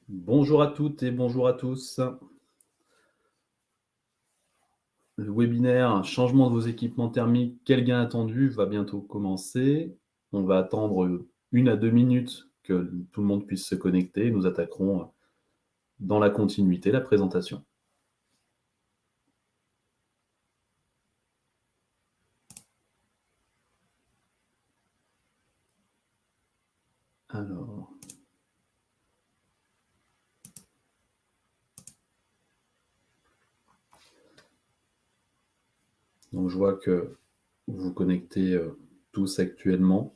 Bonjour à toutes et bonjour à tous. Le webinaire Changement de vos équipements thermiques, quel gain attendu va bientôt commencer. On va attendre 1 à 2 minutes que tout le monde puisse se connecter. Nous attaquerons dans la continuité la présentation. Alors, donc je vois que vous vous connectez tous actuellement.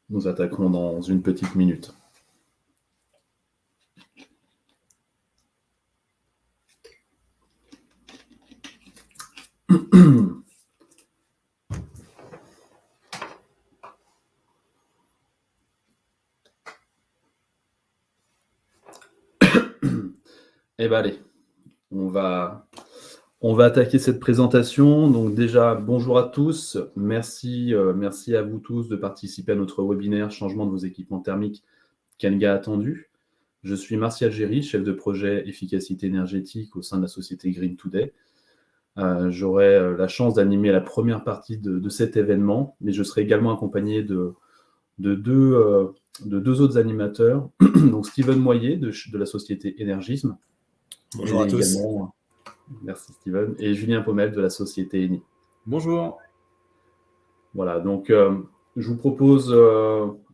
Nous attaquerons dans une petite minute. Eh bien allez, on va attaquer cette présentation. Donc déjà, bonjour à tous. Merci à vous tous de participer à notre webinaire Changement de vos équipements thermiques, quel gain attendu. Je suis Martial Géry, chef de projet efficacité énergétique au sein de la société Green Today. J'aurai la chance d'animer la première partie de cet événement, mais je serai également accompagné de deux autres animateurs, donc Steven Moyer de la société Énergisme. Bonjour à tous. Également, merci Steven, et Julien Pommel de la société Eni. Bonjour. Voilà, donc je vous propose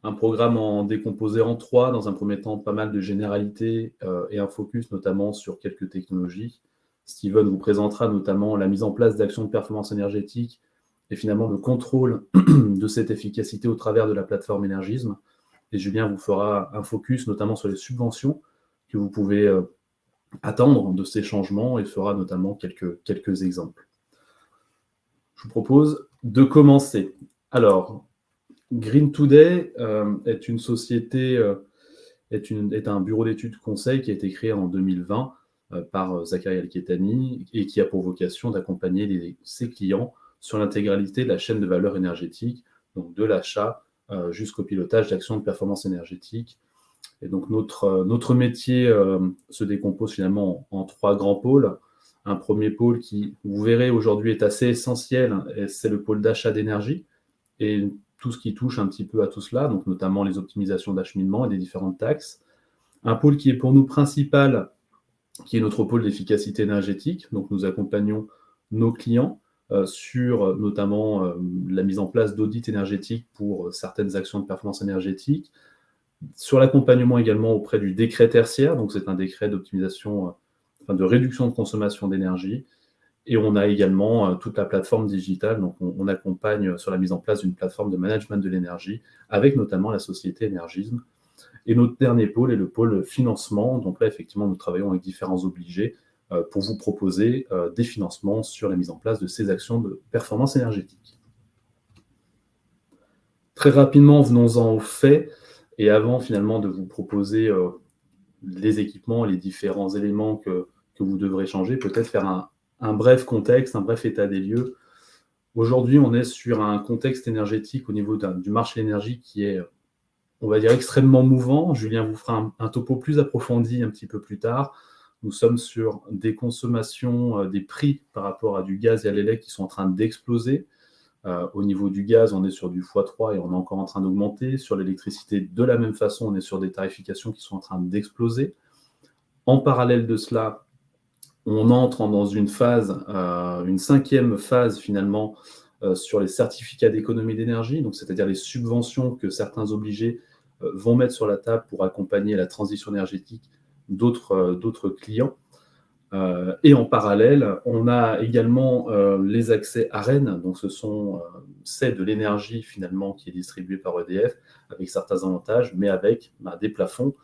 un programme en décomposé en 3. Dans un premier temps, pas mal de généralités et un focus notamment sur quelques technologies. Steven vous présentera notamment la mise en place d'actions de performance énergétique et finalement le contrôle de cette efficacité au travers de la plateforme Énergisme. Et Julien vous fera un focus notamment sur les subventions que vous pouvez attendre de ces changements et fera notamment quelques exemples. Je vous propose de commencer. Alors, Green Today est une société, est un bureau d'études conseil qui a été créé en 2020 par Zachary Al-Ketani et qui a pour vocation d'accompagner ses clients sur l'intégralité de la chaîne de valeur énergétique, donc de l'achat jusqu'au pilotage d'actions de performance énergétique. Et donc notre métier se décompose finalement en 3 grands pôles. Un premier pôle qui, vous verrez aujourd'hui, est assez essentiel, c'est le pôle d'achat d'énergie et tout ce qui touche un petit peu à tout cela, donc notamment les optimisations d'acheminement et des différentes taxes. Un pôle qui est pour nous principal, qui est notre pôle d'efficacité énergétique. Donc nous accompagnons nos clients sur notamment la mise en place d'audits énergétiques pour certaines actions de performance énergétique, sur l'accompagnement également auprès du décret tertiaire, donc c'est un décret d'optimisation, de réduction de consommation d'énergie. Et on a également toute la plateforme digitale, donc on accompagne sur la mise en place d'une plateforme de management de l'énergie, avec notamment la société Énergisme. Et notre dernier pôle est le pôle financement. Donc là, effectivement, nous travaillons avec différents obligés pour vous proposer des financements sur la mise en place de ces actions de performance énergétique. Très rapidement, venons-en aux faits. Et avant finalement de vous proposer les équipements, les différents éléments que vous devrez changer, peut-être faire un bref contexte, un bref état des lieux. Aujourd'hui, on est sur un contexte énergétique au niveau du marché de l'énergie qui est, on va dire, extrêmement mouvant. Julien vous fera un topo plus approfondi un petit peu plus tard. Nous sommes sur des consommations, des prix par rapport à du gaz et à l'élect qui sont en train d'exploser. Au niveau du gaz, on est sur du x3 et on est encore en train d'augmenter. Sur l'électricité, de la même façon, on est sur des tarifications qui sont en train d'exploser. En parallèle de cela, on entre dans une phase, une 5e phase finalement, sur les certificats d'économie d'énergie, donc c'est-à-dire les subventions que certains obligés vont mettre sur la table pour accompagner la transition énergétique d'autres clients. Et en parallèle, on a également les accès ARENH, donc c'est de l'énergie finalement qui est distribuée par EDF, avec certains avantages, mais avec des plafonds.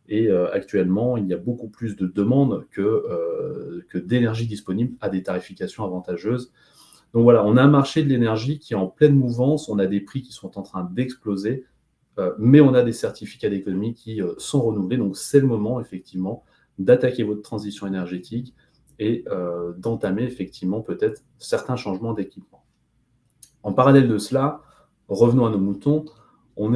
Et actuellement, il y a beaucoup plus de demandes que d'énergie disponible à des tarifications avantageuses. Donc voilà, on a un marché de l'énergie qui est en pleine mouvance, on a des prix qui sont en train d'exploser, mais on a des certificats d'économie qui sont renouvelés. Donc c'est le moment, effectivement, d'attaquer votre transition énergétique et d'entamer, effectivement, peut-être certains changements d'équipement. En parallèle de cela, revenons à nos moutons, on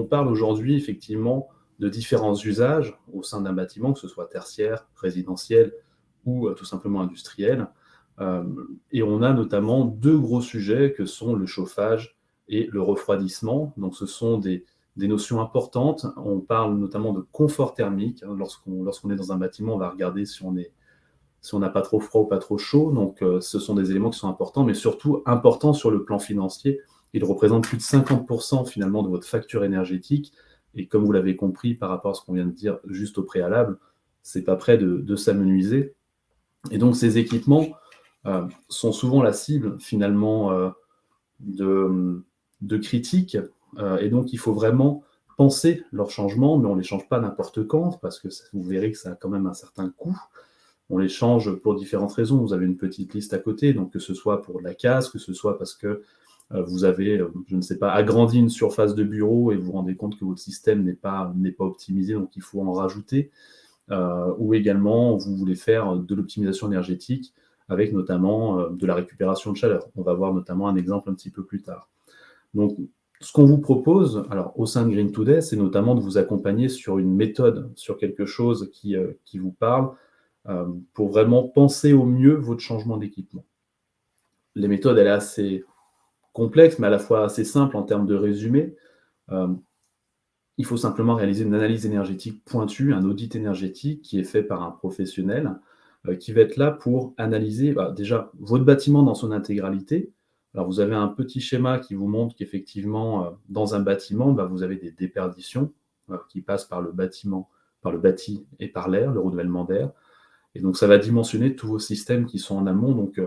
parle aujourd'hui effectivement de différents usages au sein d'un bâtiment, que ce soit tertiaire, résidentiel ou tout simplement industriel. Et on a notamment deux gros sujets que sont le chauffage et le refroidissement. Donc ce sont des notions importantes. On parle notamment de confort thermique. Lorsqu'on est dans un bâtiment, on va regarder si on n'a pas trop froid ou pas trop chaud. Donc ce sont des éléments qui sont importants, mais surtout importants sur le plan financier. Ils représentent plus de 50% finalement de votre facture énergétique. Et comme vous l'avez compris par rapport à ce qu'on vient de dire juste au préalable, c'est pas près de s'amenuiser. Et donc ces équipements sont souvent la cible finalement de critiques. Et donc il faut vraiment penser leurs changements, mais on ne les change pas n'importe quand, parce que vous verrez que ça a quand même un certain coût. On les change pour différentes raisons. Vous avez une petite liste à côté, donc que ce soit pour la casse, que ce soit parce que vous avez, je ne sais pas, agrandi une surface de bureau et vous vous rendez compte que votre système n'est pas optimisé, donc il faut en rajouter. Ou également, vous voulez faire de l'optimisation énergétique avec notamment de la récupération de chaleur. On va voir notamment un exemple un petit peu plus tard. Donc, ce qu'on vous propose, alors au sein de Green Today, c'est notamment de vous accompagner sur une méthode, sur quelque chose qui vous parle, pour vraiment penser au mieux votre changement d'équipement. Les méthodes, elle est assez complexe, mais à la fois assez simple en termes de résumé. Il faut simplement réaliser une analyse énergétique pointue, un audit énergétique qui est fait par un professionnel qui va être là pour analyser déjà votre bâtiment dans son intégralité. Alors vous avez un petit schéma qui vous montre qu'effectivement, dans un bâtiment, vous avez des déperditions qui passent par le bâtiment, par le bâti et par l'air, le renouvellement d'air. Et donc ça va dimensionner tous vos systèmes qui sont en amont. Donc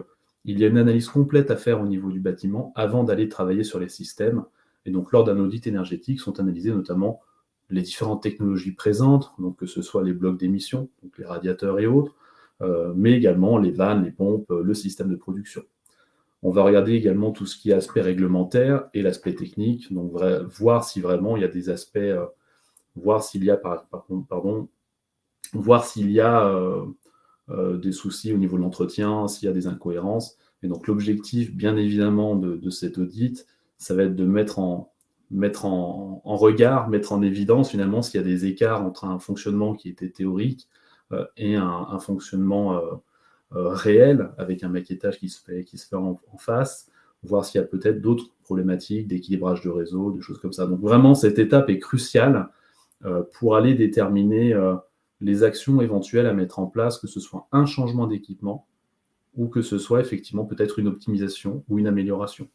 il y a une analyse complète à faire au niveau du bâtiment avant d'aller travailler sur les systèmes. Et donc, lors d'un audit énergétique, sont analysées notamment les différentes technologies présentes, donc que ce soit les blocs d'émission, donc les radiateurs et autres, mais également les vannes, les pompes, le système de production. On va regarder également tout ce qui est aspect réglementaire et l'aspect technique, donc voir si vraiment il y a des aspects, voir s'il y a des soucis au niveau de l'entretien, s'il y a des incohérences. Et donc l'objectif, bien évidemment, de cet audit, ça va être de mettre en regard, mettre en évidence finalement s'il y a des écarts entre un fonctionnement qui était théorique et un fonctionnement réel, avec un maquettage qui se fait en face, voir s'il y a peut-être d'autres problématiques d'équilibrage de réseau, des choses comme ça. Donc vraiment, cette étape est cruciale pour aller déterminer les actions éventuelles à mettre en place, que ce soit un changement d'équipement ou que ce soit effectivement peut-être une optimisation ou une amélioration.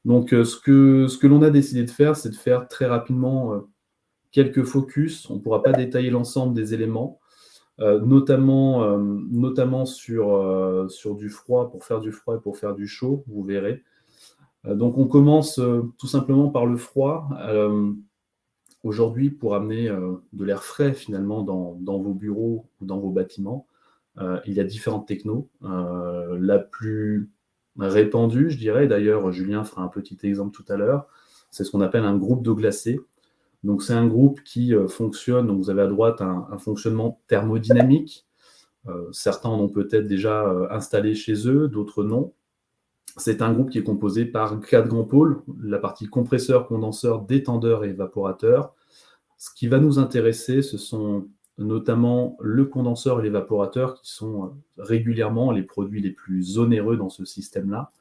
Donc ce que l'on a décidé de faire, c'est de faire très rapidement quelques focus. On ne pourra pas détailler l'ensemble des éléments, notamment sur du froid, pour faire du froid et pour faire du chaud, vous verrez. Donc on commence tout simplement par le froid. Aujourd'hui, pour amener de l'air frais finalement dans vos bureaux ou dans vos bâtiments, il y a différentes technos. La plus répandue, je dirais, d'ailleurs Julien fera un petit exemple tout à l'heure, c'est ce qu'on appelle un groupe d'eau glacée. Donc c'est un groupe qui fonctionne, donc vous avez à droite un fonctionnement thermodynamique. Certains en ont peut-être déjà installé chez eux, d'autres non. C'est un groupe qui est composé par 4 grands pôles, la partie compresseur, condenseur, détendeur et évaporateur. Ce qui va nous intéresser, ce sont notamment le condenseur et l'évaporateur, qui sont régulièrement les produits les plus onéreux dans ce système-là.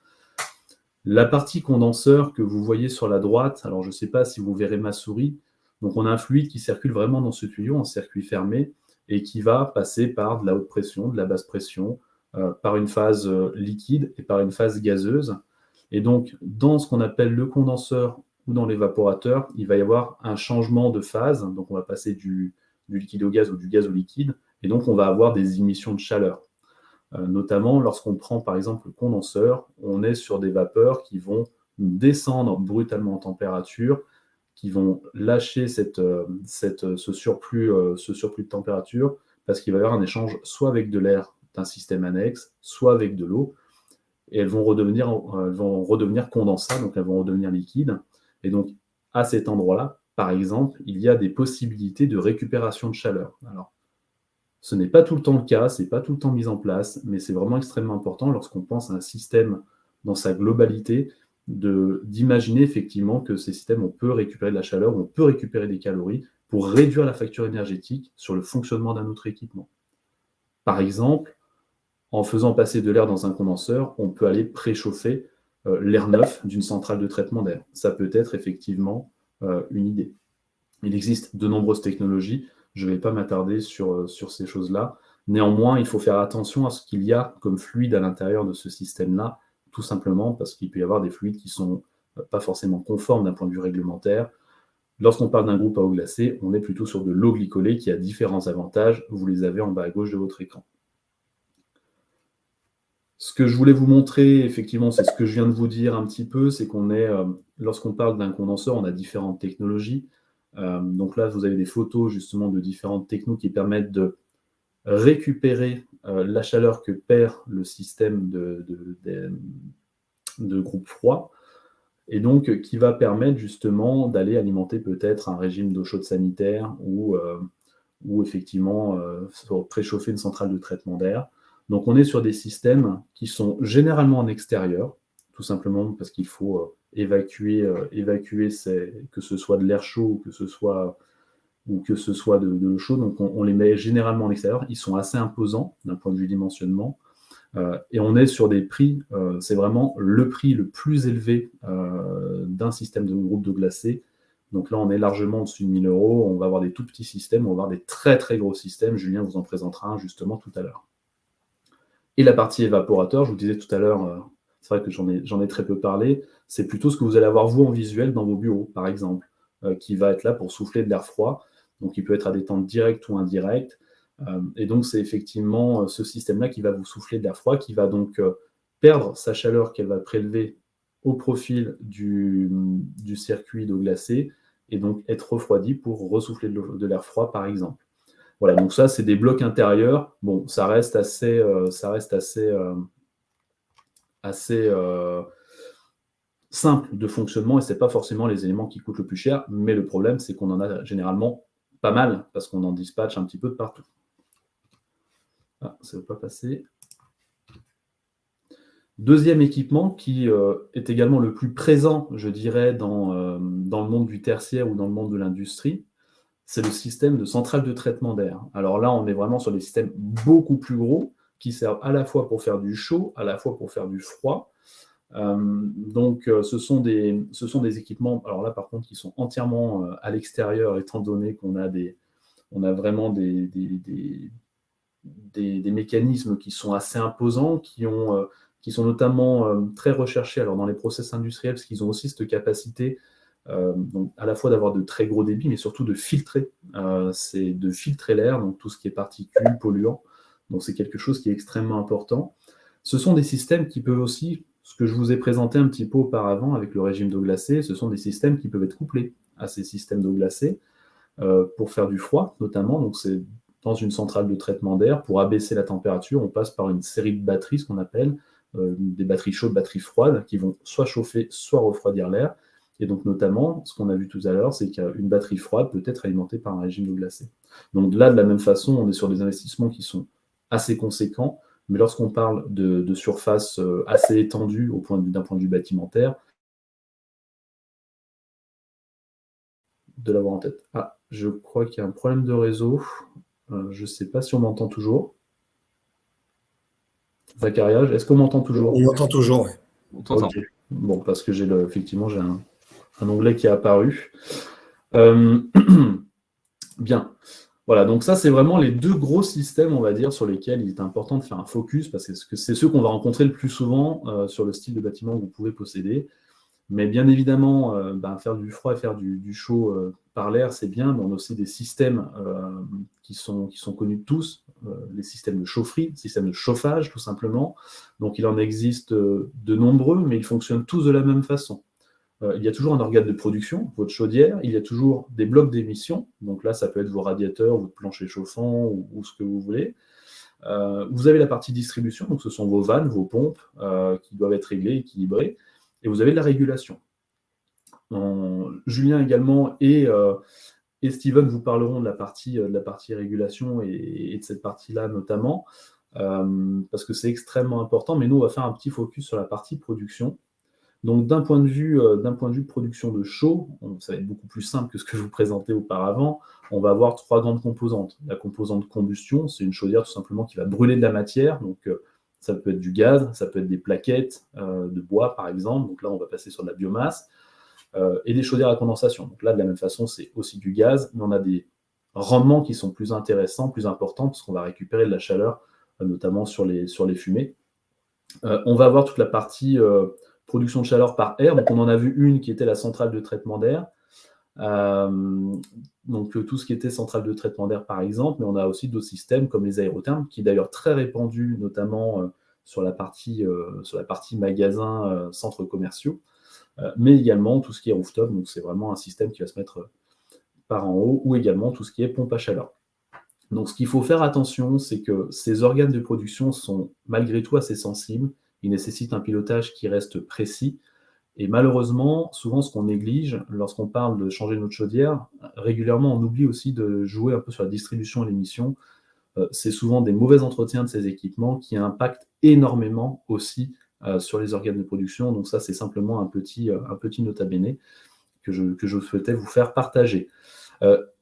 La partie condenseur que vous voyez sur la droite, alors je ne sais pas si vous verrez ma souris, donc on a un fluide qui circule vraiment dans ce tuyau en circuit fermé et qui va passer par de la haute pression, de la basse pression, par une phase liquide et par une phase gazeuse. Et donc, dans ce qu'on appelle le condenseur ou dans l'évaporateur, il va y avoir un changement de phase. Donc, on va passer du liquide au gaz ou du gaz au liquide. Et donc, on va avoir des émissions de chaleur. Notamment, lorsqu'on prend, par exemple, le condenseur, on est sur des vapeurs qui vont descendre brutalement en température, qui vont lâcher ce surplus de température, parce qu'il va y avoir un échange soit avec de l'air d'un système annexe, soit avec de l'eau, et elles vont redevenir condensats, donc elles vont redevenir liquides. Et donc, à cet endroit-là, par exemple, il y a des possibilités de récupération de chaleur. Alors, ce n'est pas tout le temps le cas, ce n'est pas tout le temps mis en place, mais c'est vraiment extrêmement important lorsqu'on pense à un système dans sa globalité, d'imaginer effectivement que ces systèmes, on peut récupérer de la chaleur, on peut récupérer des calories pour réduire la facture énergétique sur le fonctionnement d'un autre équipement. Par exemple, en faisant passer de l'air dans un condenseur, on peut aller préchauffer l'air neuf d'une centrale de traitement d'air. Ça peut être effectivement une idée. Il existe de nombreuses technologies, je ne vais pas m'attarder sur ces choses-là. Néanmoins, il faut faire attention à ce qu'il y a comme fluide à l'intérieur de ce système-là, tout simplement parce qu'il peut y avoir des fluides qui ne sont pas forcément conformes d'un point de vue réglementaire. Lorsqu'on parle d'un groupe à eau glacée, on est plutôt sur de l'eau glycolée qui a différents avantages. Vous les avez en bas à gauche de votre écran. Ce que je voulais vous montrer, effectivement, c'est ce que je viens de vous dire un petit peu, c'est qu'on est, lorsqu'on parle d'un condenseur, on a différentes technologies. Donc là, vous avez des photos justement de différentes technos qui permettent de récupérer la chaleur que perd le système de groupe froid, et donc qui va permettre justement d'aller alimenter peut-être un régime d'eau chaude sanitaire ou effectivement préchauffer une centrale de traitement d'air. Donc on est sur des systèmes qui sont généralement en extérieur, tout simplement parce qu'il faut évacuer que ce soit de l'air chaud ou que ce soit de l'eau chaude. Donc on les met généralement en extérieur. Ils sont assez imposants d'un point de vue dimensionnement. Et on est sur des prix, c'est vraiment le prix le plus élevé d'un système de groupe d'eau glacée. Donc là, on est largement au-dessus de 1 000 €. On va avoir des tout petits systèmes, on va avoir des très très gros systèmes. Julien vous en présentera un justement tout à l'heure. Et la partie évaporateur, je vous disais tout à l'heure, c'est vrai que j'en ai très peu parlé, c'est plutôt ce que vous allez avoir vous en visuel dans vos bureaux, par exemple, qui va être là pour souffler de l'air froid. Donc il peut être à détente directe ou indirecte. Et donc c'est effectivement ce système-là qui va vous souffler de l'air froid, qui va donc perdre sa chaleur qu'elle va prélever au profil du circuit d'eau glacée et donc être refroidi pour ressouffler de l'air froid, par exemple. Voilà, donc ça, c'est des blocs intérieurs. Bon, ça reste assez simple de fonctionnement et ce n'est pas forcément les éléments qui coûtent le plus cher, mais le problème, c'est qu'on en a généralement pas mal parce qu'on en dispatche un petit peu de partout. Ah, ça ne veut pas passer. Deuxième équipement qui est également le plus présent, je dirais, dans le monde du tertiaire ou dans le monde de l'industrie, c'est le système de centrale de traitement d'air. Alors là, on est vraiment sur des systèmes beaucoup plus gros qui servent à la fois pour faire du chaud, à la fois pour faire du froid. Donc, ce sont des équipements, alors là, par contre, qui sont entièrement à l'extérieur, étant donné qu'on a vraiment des mécanismes qui sont assez imposants, qui sont notamment très recherchés alors dans les process industriels, parce qu'ils ont aussi cette capacité donc à la fois d'avoir de très gros débits, mais surtout de filtrer. C'est de filtrer l'air, donc tout ce qui est particules, polluants. Donc c'est quelque chose qui est extrêmement important. Ce sont des systèmes qui peuvent aussi, ce que je vous ai présenté un petit peu auparavant avec le régime d'eau glacée, ce sont des systèmes qui peuvent être couplés à ces systèmes d'eau glacée pour faire du froid, notamment. Donc c'est dans une centrale de traitement d'air, pour abaisser la température, on passe par une série de batteries, ce qu'on appelle des batteries chaudes, batteries froides, qui vont soit chauffer, soit refroidir l'air. Et donc, notamment, ce qu'on a vu tout à l'heure, c'est qu'une batterie froide peut être alimentée par un régime d'eau glacée. Donc là, de la même façon, on est sur des investissements qui sont assez conséquents, mais lorsqu'on parle de surface assez étendue d'un point de vue bâtimentaire, de l'avoir en tête. Ah, je crois qu'il y a un problème de réseau. Je ne sais pas si on m'entend toujours. Zacharia, est-ce qu'on m'entend toujours? On m'entend toujours, oui. On t'entend. Okay. Bon, parce que effectivement, j'ai un onglet qui est apparu. Bien. Voilà, donc ça, c'est vraiment les deux gros systèmes, on va dire, sur lesquels il est important de faire un focus, parce que c'est ceux qu'on va rencontrer le plus souvent sur le style de bâtiment que vous pouvez posséder. Mais bien évidemment, faire du froid et faire du chaud par l'air, c'est bien, mais on a aussi des systèmes qui sont connus de tous, les systèmes de chaufferie, systèmes de chauffage, tout simplement. Donc, il en existe de nombreux, mais ils fonctionnent tous de la même façon. Il y a toujours un organe de production, votre chaudière, il y a toujours des blocs d'émission, donc là, ça peut être vos radiateurs, votre plancher chauffant ou ce que vous voulez. Vous avez la partie distribution, donc ce sont vos vannes, vos pompes qui doivent être réglées, équilibrées. Et vous avez de la régulation. Julien également et Steven vous parleront de la partie régulation et de cette partie-là notamment, parce que c'est extrêmement important. Mais nous, on va faire un petit focus sur la partie production. Donc d'un point de vue production de chaud, ça va être beaucoup plus simple que ce que je vous présentais auparavant. On va avoir 3 grandes composantes. La composante combustion, c'est une chaudière tout simplement qui va brûler de la matière. Donc ça peut être du gaz, ça peut être des plaquettes de bois par exemple. Donc là, on va passer sur de la biomasse. Et des chaudières à condensation. Donc là, de la même façon, c'est aussi du gaz, mais on a des rendements qui sont plus intéressants, plus importants, parce qu'on va récupérer de la chaleur, notamment sur les fumées. On va avoir toute la partie production de chaleur par air. Donc on en a vu une qui était la centrale de traitement d'air. Donc tout ce qui était centrale de traitement d'air par exemple, mais on a aussi d'autres systèmes comme les aérothermes, qui est d'ailleurs très répandus, notamment sur la partie magasins, centres commerciaux, mais également tout ce qui est rooftop, donc c'est vraiment un système qui va se mettre par en haut, ou également tout ce qui est pompe à chaleur. Donc ce qu'il faut faire attention, c'est que ces organes de production sont malgré tout assez sensibles, ils nécessitent un pilotage qui reste précis, et malheureusement, souvent ce qu'on néglige, lorsqu'on parle de changer notre chaudière, régulièrement on oublie aussi de jouer un peu sur la distribution et l'émission. C'est souvent des mauvais entretiens de ces équipements qui impactent énormément aussi sur les organes de production. Donc ça, c'est simplement un petit nota bene que je souhaitais vous faire partager.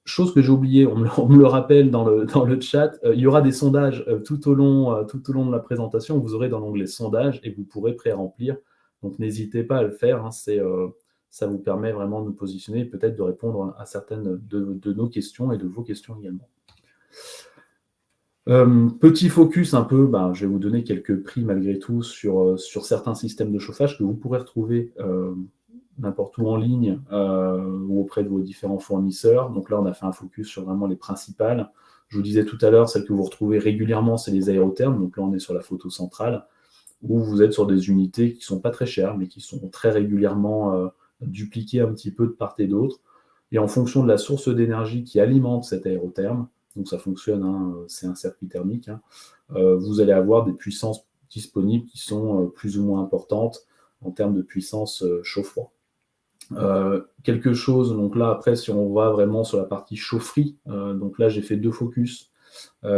Chose que j'ai oublié, on me le rappelle dans le chat, il y aura des sondages tout au long de la présentation. Vous aurez dans l'onglet sondages et vous pourrez pré-remplir. Donc n'hésitez pas à le faire. Ça vous permet vraiment de nous positionner et peut-être de répondre à certaines de nos questions et de vos questions également. Petit focus un peu, je vais vous donner quelques prix malgré tout sur certains systèmes de chauffage que vous pourrez retrouver n'importe où en ligne ou auprès de vos différents fournisseurs. Donc là, on a fait un focus sur vraiment les principales. Je vous disais tout à l'heure, celles que vous retrouvez régulièrement, c'est les aérothermes. Donc là, on est sur la photo centrale, où vous êtes sur des unités qui ne sont pas très chères, mais qui sont très régulièrement dupliquées un petit peu de part et d'autre. Et en fonction de la source d'énergie qui alimente cet aérotherme, donc ça fonctionne, c'est un circuit thermique, vous allez avoir des puissances disponibles qui sont plus ou moins importantes en termes de puissance chaud-froid. Quelque chose, donc là après si on va vraiment sur la partie chaufferie, donc là j'ai fait 2 focus,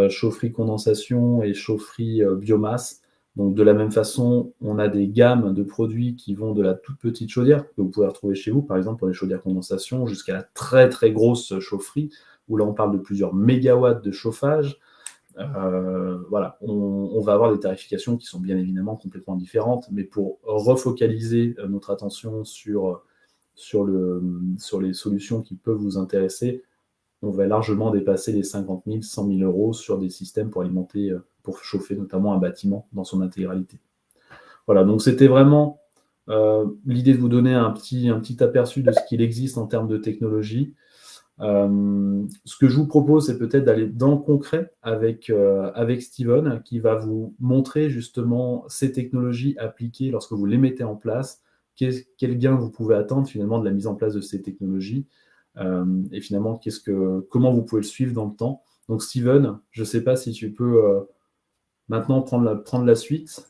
chaufferie condensation et chaufferie biomasse. Donc de la même façon, on a des gammes de produits qui vont de la toute petite chaudière que vous pouvez retrouver chez vous, par exemple pour les chaudières condensation, jusqu'à la très très grosse chaufferie, où là on parle de plusieurs mégawatts de chauffage. Voilà, on va avoir des tarifications qui sont bien évidemment complètement différentes, mais pour refocaliser notre attention sur les solutions qui peuvent vous intéresser, on va largement dépasser les 50 000, 100 000 euros sur des systèmes pour alimenter, pour chauffer notamment un bâtiment dans son intégralité. Voilà, donc c'était vraiment l'idée de vous donner un petit aperçu de ce qu'il existe en termes de technologie. Ce que je vous propose, c'est peut-être d'aller dans le concret avec Steven, qui va vous montrer justement ces technologies appliquées lorsque vous les mettez en place, quel gain vous pouvez attendre finalement de la mise en place de ces technologies, et finalement comment vous pouvez le suivre dans le temps. Donc Steven, je ne sais pas si tu peux maintenant prendre la suite.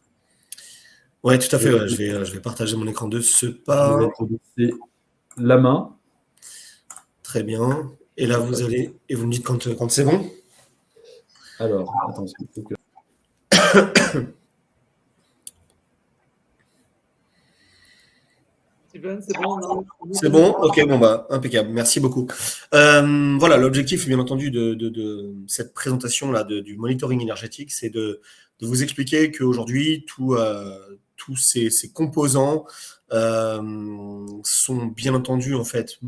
Oui, tout à fait. Ouais. Je vais partager mon écran de ce pas. Je vais te laisser la main. Très bien. Et là, vous allez... Et vous me dites quand c'est bon. Alors, attention, il faut que... Steven, c'est bon? C'est bon? Ok, bon, impeccable. Merci beaucoup. Voilà, l'objectif, bien entendu, de cette présentation-là du monitoring énergétique, c'est de vous expliquer qu'aujourd'hui, tous ces composants sont bien entendu, en fait,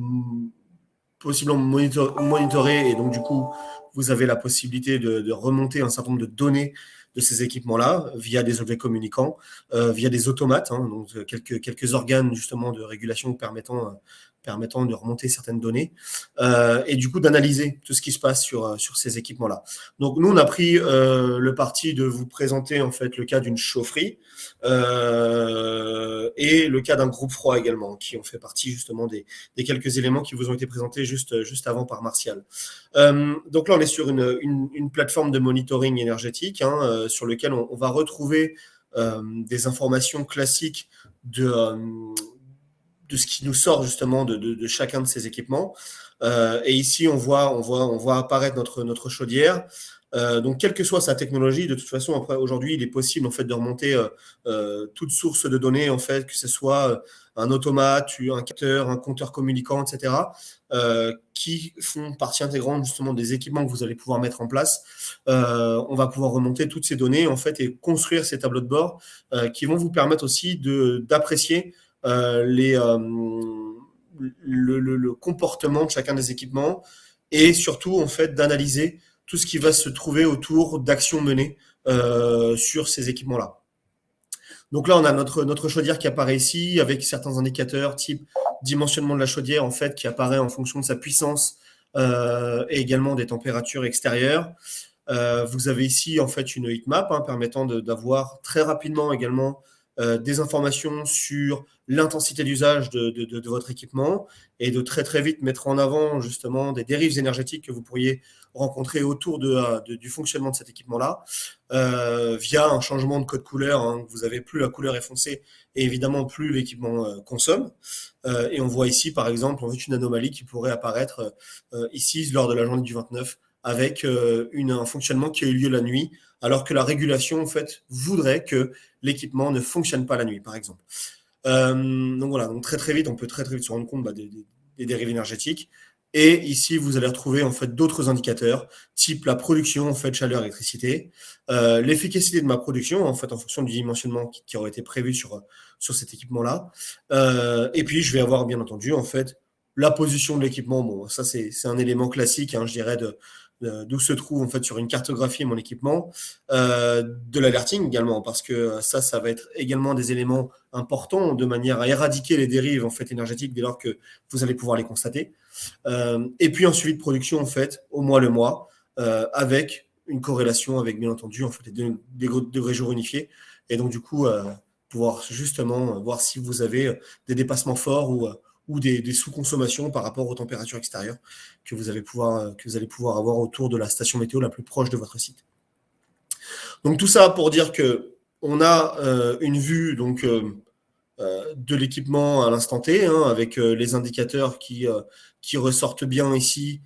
possiblement monitorés, et donc, du coup, vous avez la possibilité de remonter un certain nombre de données de ces équipements-là via des objets communicants, via des automates, donc quelques organes justement de régulation permettant de remonter certaines données et du coup d'analyser tout ce qui se passe sur ces équipements-là. Donc nous, on a pris le parti de vous présenter en fait le cas d'une chaufferie et le cas d'un groupe froid également, qui ont fait partie justement des quelques éléments qui vous ont été présentés juste avant par Martial. Donc là, on est sur une plateforme de monitoring énergétique sur lequel on va retrouver des informations classiques de ce qui nous sort justement de chacun de ces équipements. Et ici, on voit apparaître notre chaudière Donc, quelle que soit sa technologie, de toute façon, après, aujourd'hui, il est possible en fait de remonter toute source de données, en fait, que ce soit un automate, un capteur, un compteur communicant, etc., qui font partie intégrante justement des équipements que vous allez pouvoir mettre en place. On va pouvoir remonter toutes ces données en fait et construire ces tableaux de bord qui vont vous permettre aussi d'apprécier le comportement de chacun des équipements et surtout en fait d'analyser tout ce qui va se trouver autour d'actions menées sur ces équipements-là. Donc là, on a notre chaudière qui apparaît ici avec certains indicateurs type dimensionnement de la chaudière en fait qui apparaît en fonction de sa puissance et également des températures extérieures. Vous avez ici en fait une heatmap permettant d'avoir très rapidement également des informations sur l'intensité d'usage de votre équipement et de très très vite mettre en avant justement des dérives énergétiques que vous pourriez rencontrer autour du fonctionnement de cet équipement-là via un changement de code couleur. Vous avez plus la couleur est foncée et évidemment plus l'équipement consomme. Et on voit ici par exemple une anomalie qui pourrait apparaître ici lors de la journée du 29 avec un fonctionnement qui a eu lieu la nuit, alors que la régulation en fait voudrait que l'équipement ne fonctionne pas la nuit, par exemple. Donc voilà, donc très très vite, on peut très très vite se rendre compte des dérives énergétiques. Et ici, vous allez retrouver en fait d'autres indicateurs, type la production en fait chaleur, électricité, l'efficacité de ma production en fait en fonction du dimensionnement qui aurait été prévu sur cet équipement-là. Et puis je vais avoir bien entendu en fait la position de l'équipement. Bon, ça c'est un élément classique, je dirais d'où se trouve en fait sur une cartographie mon équipement, de l'alerting également parce que ça va être également des éléments importants de manière à éradiquer les dérives en fait énergétiques dès lors que vous allez pouvoir les constater. Et puis un suivi de production en fait au mois le mois avec une corrélation avec bien entendu en fait des degrés jours unifiés et donc du coup pouvoir justement voir si vous avez des dépassements forts ou des sous-consommations par rapport aux températures extérieures que vous allez pouvoir avoir autour de la station météo la plus proche de votre site. Donc tout ça pour dire que on a une vue donc de l'équipement à l'instant T, avec les indicateurs qui ressortent bien ici,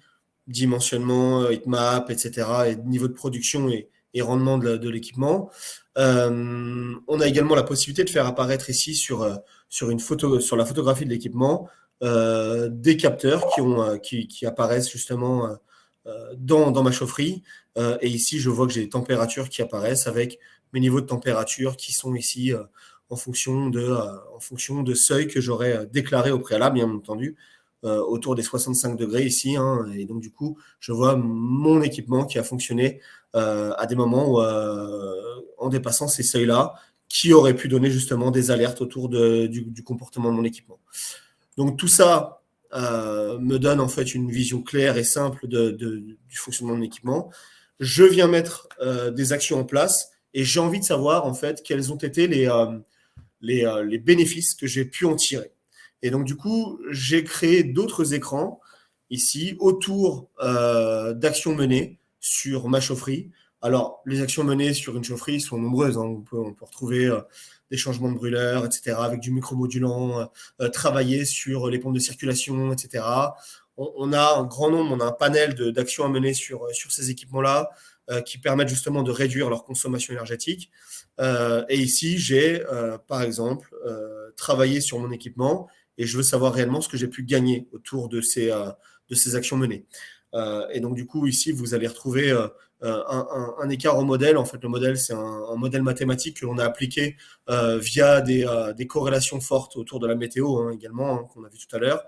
dimensionnement, heatmap, etc., et niveau de production et rendement de l'équipement. On a également la possibilité de faire apparaître ici sur la photographie de l'équipement des capteurs qui apparaissent justement dans ma chaufferie. Et ici, je vois que j'ai des températures qui apparaissent avec mes niveaux de température qui sont ici en fonction de seuils que j'aurais déclarés au préalable, bien entendu, autour des 65 degrés ici. Et donc, du coup, je vois mon équipement qui a fonctionné à des moments où, en dépassant ces seuils-là, qui auraient pu donner justement des alertes autour du comportement de mon équipement. Donc, tout ça me donne en fait une vision claire et simple du fonctionnement de mon équipement. Je viens mettre des actions en place et j'ai envie de savoir en fait quels ont été les bénéfices que j'ai pu en tirer. Et donc, du coup, j'ai créé d'autres écrans ici autour d'actions menées sur ma chaufferie. Alors, les actions menées sur une chaufferie sont nombreuses. On peut retrouver des changements de brûleur, etc., avec du micromodulant, travailler sur les pompes de circulation, etc. On a un grand nombre, on a un panel d'actions à mener sur ces équipements-là qui permettent justement de réduire leur consommation énergétique. Et ici, j'ai, par exemple, travaillé sur mon équipement et je veux savoir réellement ce que j'ai pu gagner autour de ces actions menées. Et donc, du coup, ici, vous allez retrouver un écart au modèle. En fait, le modèle, c'est un modèle mathématique que l'on a appliqué via des corrélations fortes autour de la météo également, qu'on a vu tout à l'heure.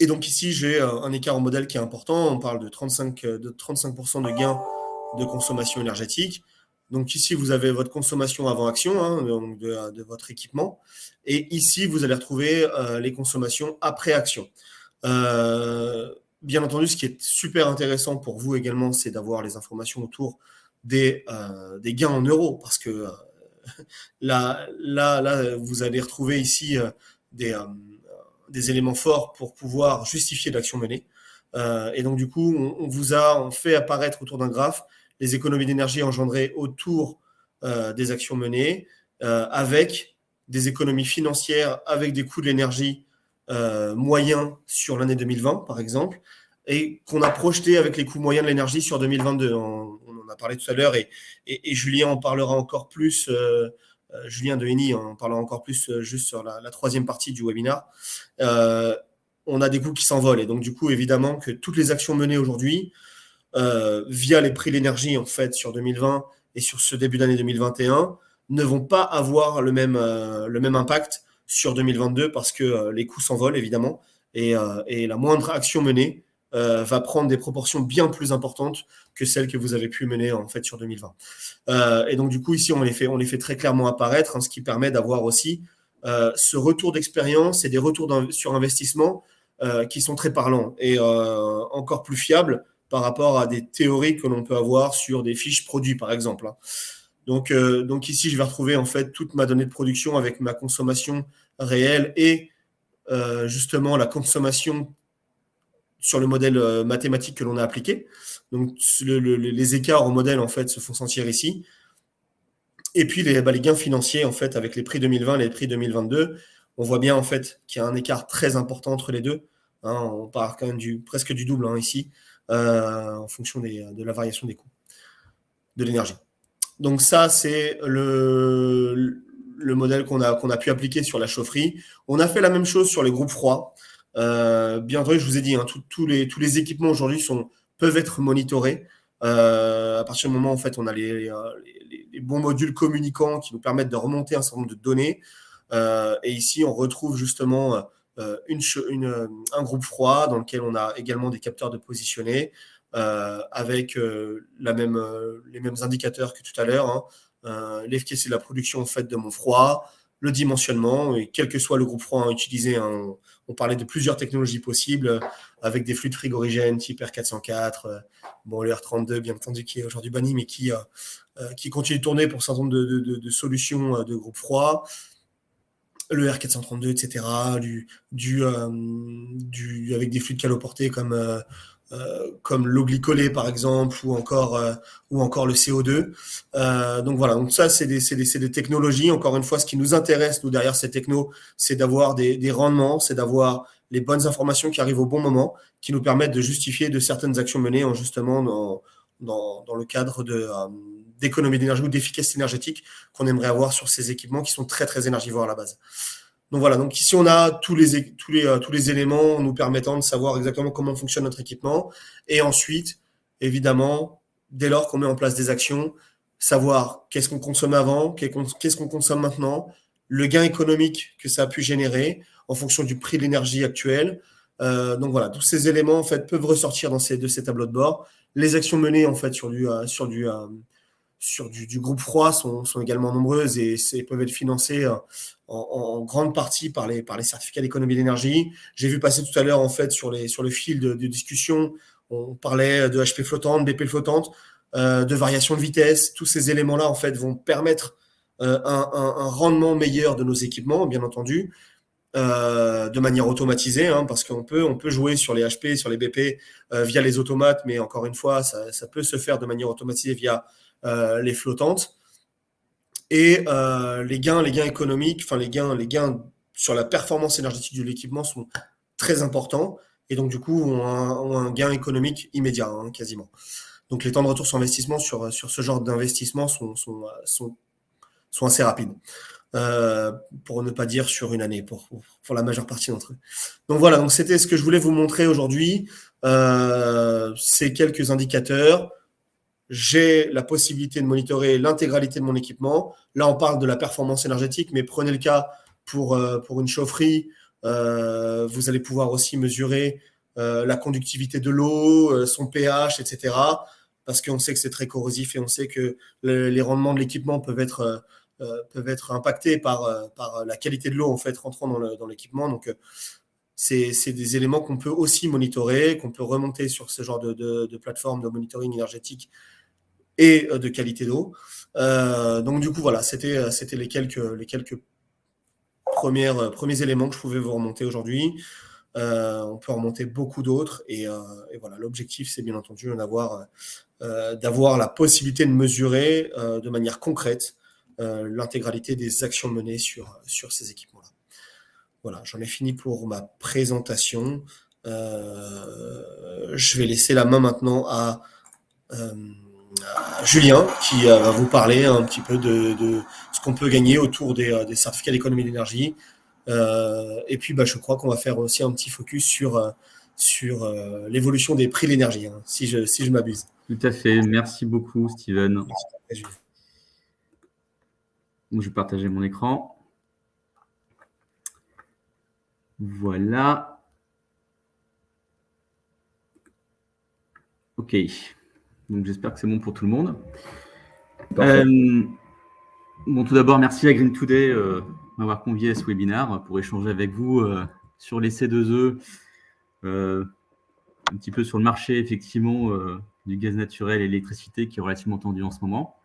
Et donc ici, j'ai un écart au modèle qui est important. On parle de 35% de gains de consommation énergétique. Donc ici, vous avez votre consommation avant action de votre équipement. Et ici, vous allez retrouver les consommations après action. Bien entendu, ce qui est super intéressant pour vous également, c'est d'avoir les informations autour des gains en euros. Parce que là, vous allez retrouver ici des éléments forts pour pouvoir justifier l'action menée. Et donc, du coup, on fait apparaître autour d'un graphe les économies d'énergie engendrées autour des actions menées, avec des économies financières, avec des coûts de l'énergie moyens sur l'année 2020, par exemple, et qu'on a projeté avec les coûts moyens de l'énergie sur 2022. On en a parlé tout à l'heure et Julien en parlera encore plus. Julien de Eni en parlera encore plus juste sur la troisième partie du webinaire. On a des coûts qui s'envolent et donc du coup évidemment que toutes les actions menées aujourd'hui via les prix de l'énergie en fait sur 2020 et sur ce début d'année 2021 ne vont pas avoir le même impact sur 2022 parce que les coûts s'envolent évidemment et la moindre action menée va prendre des proportions bien plus importantes que celles que vous avez pu mener en fait sur 2020. Et donc du coup ici on les fait très clairement apparaître, hein, ce qui permet d'avoir aussi ce retour d'expérience et des retours sur investissement qui sont très parlants et encore plus fiables par rapport à des théories que l'on peut avoir sur des fiches produits par exemple. Donc ici je vais retrouver en fait toute ma donnée de production avec ma consommation réelle et justement la consommation sur le modèle mathématique que l'on a appliqué. Donc les écarts au modèle en fait se font sentir ici. Et puis les gains financiers en fait avec les prix 2020 et les prix 2022, on voit bien en fait qu'il y a un écart très important entre les deux. Hein, on part quand même presque du double hein, ici en fonction de la variation des coûts de l'énergie. Donc ça c'est le modèle qu'on a pu appliquer sur la chaufferie. On a fait la même chose sur les groupes froids. Bien entendu, je vous ai dit, hein, tous les équipements aujourd'hui peuvent être monitorés. À partir du moment où en fait, on a les bons modules communicants qui nous permettent de remonter un certain nombre de données. Et ici, on retrouve justement un groupe froid dans lequel on a également des capteurs de positionner avec les mêmes indicateurs que tout à l'heure. Hein. L'efficacité de la production en fait, de mon froid, le dimensionnement, et quel que soit le groupe froid à utiliser, hein, on parlait de plusieurs technologies possibles, avec des fluides frigorigènes type R404, le R32 bien entendu qui est aujourd'hui banni, mais qui continue de tourner pour un certain nombre de solutions de groupe froid, le R432, etc., avec des fluides caloportés comme l'eau glycolée par exemple ou encore le CO2. Donc voilà, donc ça c'est des technologies. Encore une fois, ce qui nous intéresse nous derrière ces technos, c'est d'avoir des rendements, c'est d'avoir les bonnes informations qui arrivent au bon moment, qui nous permettent de justifier de certaines actions menées en justement dans le cadre d'économie d'énergie ou d'efficacité énergétique qu'on aimerait avoir sur ces équipements qui sont très très énergivores à la base. Donc voilà, donc ici on a tous les éléments nous permettant de savoir exactement comment fonctionne notre équipement. Et ensuite, évidemment, dès lors qu'on met en place des actions, savoir qu'est-ce qu'on consommait avant, qu'est-ce qu'on consomme maintenant, le gain économique que ça a pu générer en fonction du prix de l'énergie actuelle. Donc voilà, tous ces éléments en fait peuvent ressortir de ces tableaux de bord. Les actions menées en fait sur du groupe froid sont également nombreuses et peuvent être financées en grande partie par les certificats d'économie d'énergie. J'ai vu passer tout à l'heure en fait sur le fil de discussion, on parlait de HP flottante, BP flottante, de variation de vitesse. Tous ces éléments-là en fait vont permettre un rendement meilleur de nos équipements, bien entendu. De manière automatisée, hein, parce qu'on peut jouer sur les HP, sur les BP via les automates, mais encore une fois, ça peut se faire de manière automatisée via les flottantes. Et les gains économiques, enfin les gains sur la performance énergétique de l'équipement sont très importants et donc du coup ont un gain économique immédiat, hein, quasiment. Donc les temps de retour sur investissement sur ce genre d'investissement sont assez rapides. Pour ne pas dire sur une année, pour la majeure partie d'entre eux. Donc voilà, donc c'était ce que je voulais vous montrer aujourd'hui. Ces quelques indicateurs. J'ai la possibilité de monitorer l'intégralité de mon équipement. Là, on parle de la performance énergétique, mais prenez le cas pour une chaufferie. Vous allez pouvoir aussi mesurer la conductivité de l'eau, son pH, etc. Parce qu'on sait que c'est très corrosif et on sait que les rendements de l'équipement peuvent être impactés par la qualité de l'eau en fait rentrant dans l'équipement. Donc, c'est des éléments qu'on peut aussi monitorer, qu'on peut remonter sur ce genre de plateforme de monitoring énergétique et de qualité d'eau. Donc du coup, voilà, c'était les quelques premiers éléments que je pouvais vous remonter aujourd'hui. On peut remonter beaucoup d'autres et voilà, l'objectif, c'est bien entendu d'avoir la possibilité de mesurer de manière concrète l'intégralité des actions menées sur ces équipements-là. Voilà, j'en ai fini pour ma présentation. Je vais laisser la main maintenant euh, à Julien qui va vous parler un petit peu de ce qu'on peut gagner autour des certificats d'économie d'énergie. Et puis, je crois qu'on va faire aussi un petit focus sur l'évolution des prix de l'énergie, hein, si je m'abuse. Tout à fait. Merci beaucoup, Steven. Donc, je vais partager mon écran. Voilà. OK. Donc, j'espère que c'est bon pour tout le monde. Bon, tout d'abord, merci à Green Today de m'avoir convié à ce webinaire pour échanger avec vous sur les C2E, un petit peu sur le marché, effectivement, du gaz naturel et l'électricité qui est relativement tendu en ce moment.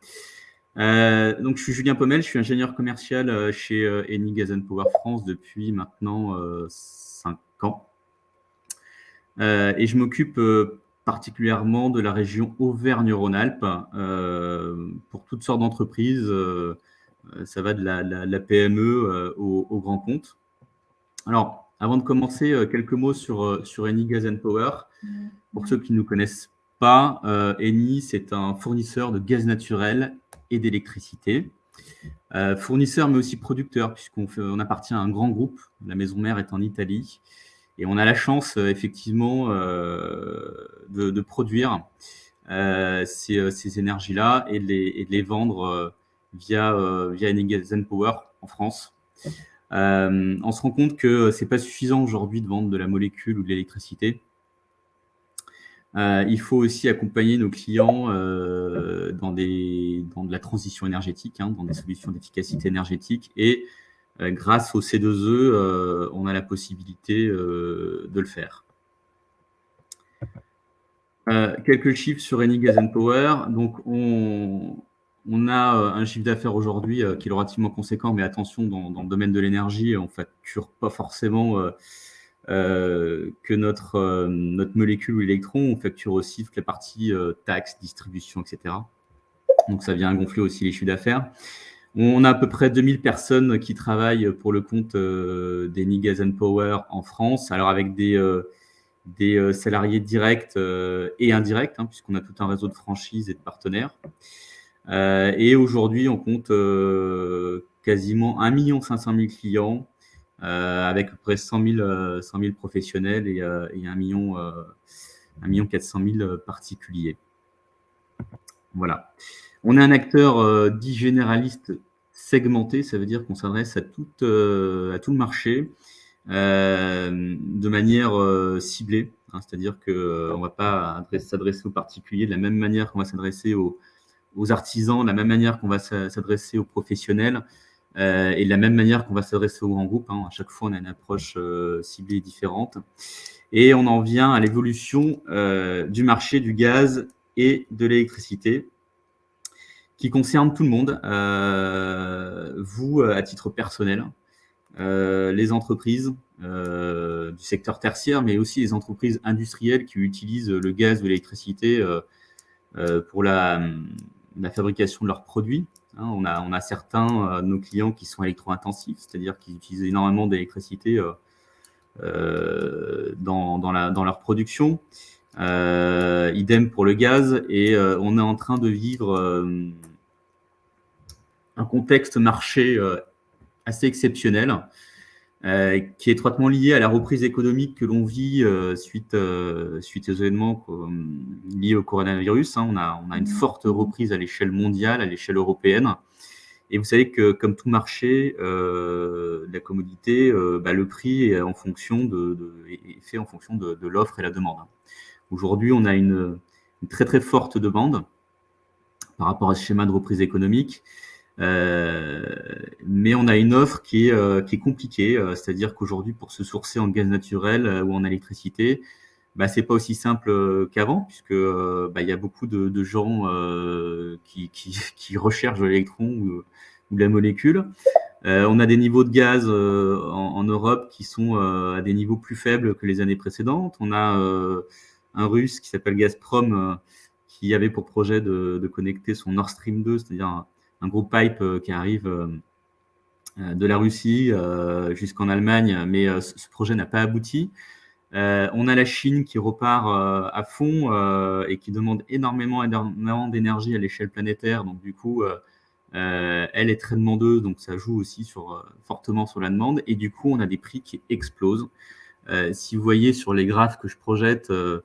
Donc, je suis Julien Pommel, je suis ingénieur commercial chez Eni Gas & Power France depuis maintenant 5 ans. Et je m'occupe particulièrement de la région Auvergne-Rhône-Alpes pour toutes sortes d'entreprises. Ça va de la PME au grand compte. Alors, avant de commencer, quelques mots sur Eni Gas & Power. Pour ceux qui ne nous connaissent pas, Eni, c'est un fournisseur de gaz naturel et d'électricité. Fournisseur, mais aussi producteur, puisqu'on appartient à un grand groupe. La maison mère est en Italie. Et on a la chance, effectivement, de produire ces énergies-là et de les vendre via Eni Gas & Power en France. On se rend compte que ce n'est pas suffisant aujourd'hui de vendre de la molécule ou de l'électricité. Il faut aussi accompagner nos clients dans de la transition énergétique, dans des solutions d'efficacité énergétique. Et grâce au C2E, on a la possibilité de le faire. Quelques chiffres sur Eni Gas & Power. Donc, on a un chiffre d'affaires aujourd'hui qui est relativement conséquent, mais attention, dans le domaine de l'énergie, on ne facture pas forcément que notre molécule ou l'électron, on facture aussi toute la partie taxes, distribution, etc. Donc, ça vient gonfler aussi les chiffres d'affaires. On a à peu près 2000 personnes qui travaillent pour le compte d'Eni Gas & Power en France, alors avec des salariés directs et indirects, puisqu'on a tout un réseau de franchises et de partenaires. Et aujourd'hui, on compte quasiment 1 500 000 clients, avec à peu près 100 000 professionnels et 1 400 000 particuliers. Voilà. On est un acteur dit généraliste segmenté, ça veut dire qu'on s'adresse à tout le marché de manière ciblée, c'est-à-dire qu'on ne va pas s'adresser aux particuliers de la même manière qu'on va s'adresser aux artisans, de la même manière qu'on va s'adresser aux professionnels et de la même manière qu'on va s'adresser aux grands groupes. À chaque fois, on a une approche ciblée et différente. Et on en vient à l'évolution du marché du gaz et de l'électricité, qui concerne tout le monde, vous à titre personnel, les entreprises du secteur tertiaire, mais aussi les entreprises industrielles qui utilisent le gaz ou l'électricité pour la fabrication de leurs produits. On a certains de nos clients qui sont électro-intensifs, c'est-à-dire qu'ils utilisent énormément d'électricité dans leur production. Idem pour le gaz, et on est en train de vivre un contexte marché assez exceptionnel, qui est étroitement lié à la reprise économique que l'on vit suite aux événements liés au coronavirus. On a une forte reprise à l'échelle mondiale, à l'échelle européenne. Et vous savez que, comme tout marché, la commodité, le prix est fait en fonction de l'offre et la demande. Aujourd'hui, on a une très très forte demande par rapport à ce schéma de reprise économique. Mais on a une offre qui est compliquée, c'est-à-dire qu'aujourd'hui, pour se sourcer en gaz naturel ou en électricité, c'est pas aussi simple qu'avant, puisque il y a beaucoup de gens qui recherchent de l'électron ou de la molécule. On a des niveaux de gaz en Europe qui sont à des niveaux plus faibles que les années précédentes. On a un Russe qui s'appelle Gazprom qui avait pour projet de connecter son Nord Stream 2, c'est-à-dire un gros pipe qui arrive de la Russie jusqu'en Allemagne, mais ce projet n'a pas abouti. On a la Chine qui repart à fond et qui demande énormément d'énergie à l'échelle planétaire. Donc, du coup, elle est très demandeuse, donc ça joue aussi fortement sur la demande. Et du coup, on a des prix qui explosent. Si vous voyez sur les graphes que je projette, le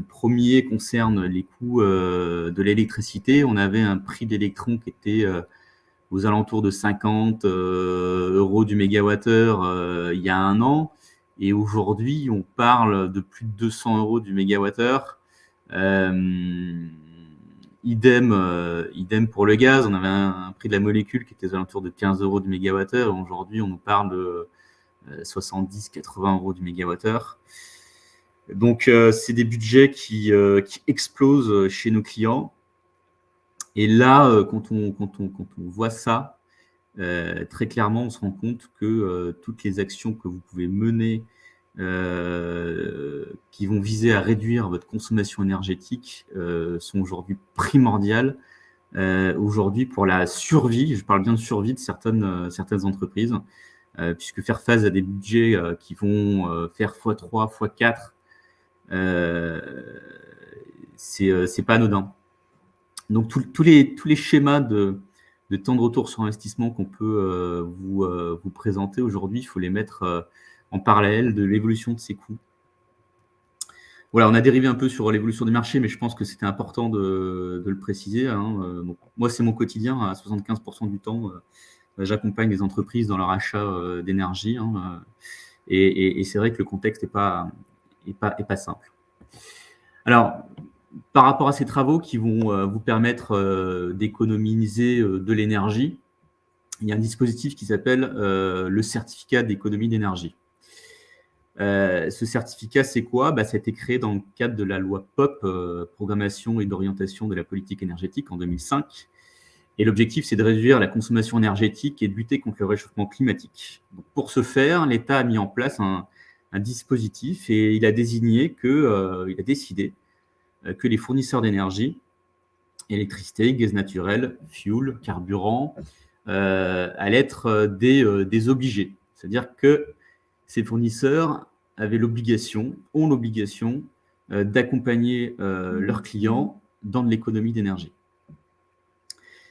premier concerne les coûts de l'électricité. On avait un prix d'électron qui était aux alentours de 50 euros du mégawattheure il y a un an. Et aujourd'hui, on parle de plus de 200 euros du mégawattheure. Idem pour le gaz. On avait un prix de la molécule qui était aux alentours de 15 euros du mégawattheure. Aujourd'hui, on nous parle de 70-80 euros du mégawattheure. Donc, c'est des budgets qui explosent chez nos clients. Et là, quand on voit ça, très clairement, on se rend compte que toutes les actions que vous pouvez mener qui vont viser à réduire votre consommation énergétique sont aujourd'hui primordiales. Aujourd'hui, pour la survie, je parle bien de survie de certaines entreprises, puisque faire face à des budgets qui vont faire x3, x4, c'est pas anodin. Donc, tous les schémas de temps de retour sur investissement qu'on peut vous présenter aujourd'hui, il faut les mettre en parallèle de l'évolution de ces coûts. Voilà, on a dérivé un peu sur l'évolution du marché, mais je pense que c'était important de le préciser. Donc, moi, c'est mon quotidien. À 75% du temps, j'accompagne les entreprises dans leur achat d'énergie. Et c'est vrai que le contexte n'est pas simple. Alors, par rapport à ces travaux qui vont vous permettre d'économiser de l'énergie, il y a un dispositif qui s'appelle le certificat d'économie d'énergie. Ce certificat, c'est quoi ? Ça a été créé dans le cadre de la loi POP, Programmation et d'orientation de la politique énergétique, en 2005. Et l'objectif, c'est de réduire la consommation énergétique et de lutter contre le réchauffement climatique. Donc, pour ce faire, l'État a mis en place un dispositif et il a décidé que les fournisseurs d'énergie, électricité, gaz naturel, fuel, carburant, allaient être des obligés. C'est-à-dire que ces fournisseurs ont l'obligation d'accompagner leurs clients dans de l'économie d'énergie.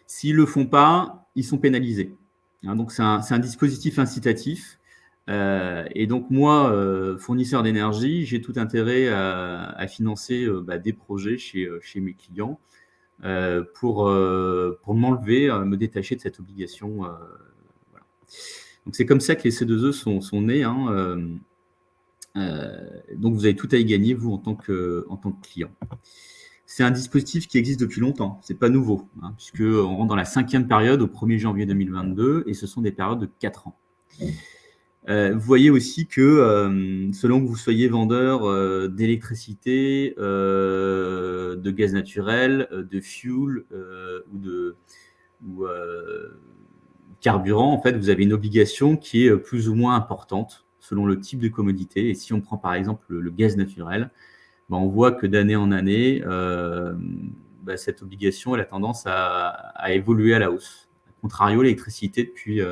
S'ils ne le font pas, ils sont pénalisés. Donc, c'est un dispositif incitatif. Et donc, moi, fournisseur d'énergie, j'ai tout intérêt à financer des projets chez mes clients pour m'enlever, me détacher de cette obligation. Voilà. Donc, c'est comme ça que les C2E sont nés. Donc, vous avez tout à y gagner, vous, en tant que client. C'est un dispositif qui existe depuis longtemps, ce n'est pas nouveau, puisqu'on rentre dans la 5e période au 1er janvier 2022, et ce sont des périodes de 4 ans. Vous voyez aussi que selon que vous soyez vendeur d'électricité, de gaz naturel, de fuel ou carburant, en fait, vous avez une obligation qui est plus ou moins importante selon le type de commodité. Et si on prend par exemple le gaz naturel, on voit que d'année en année, cette obligation elle a tendance à évoluer à la hausse. A contrario, l'électricité, depuis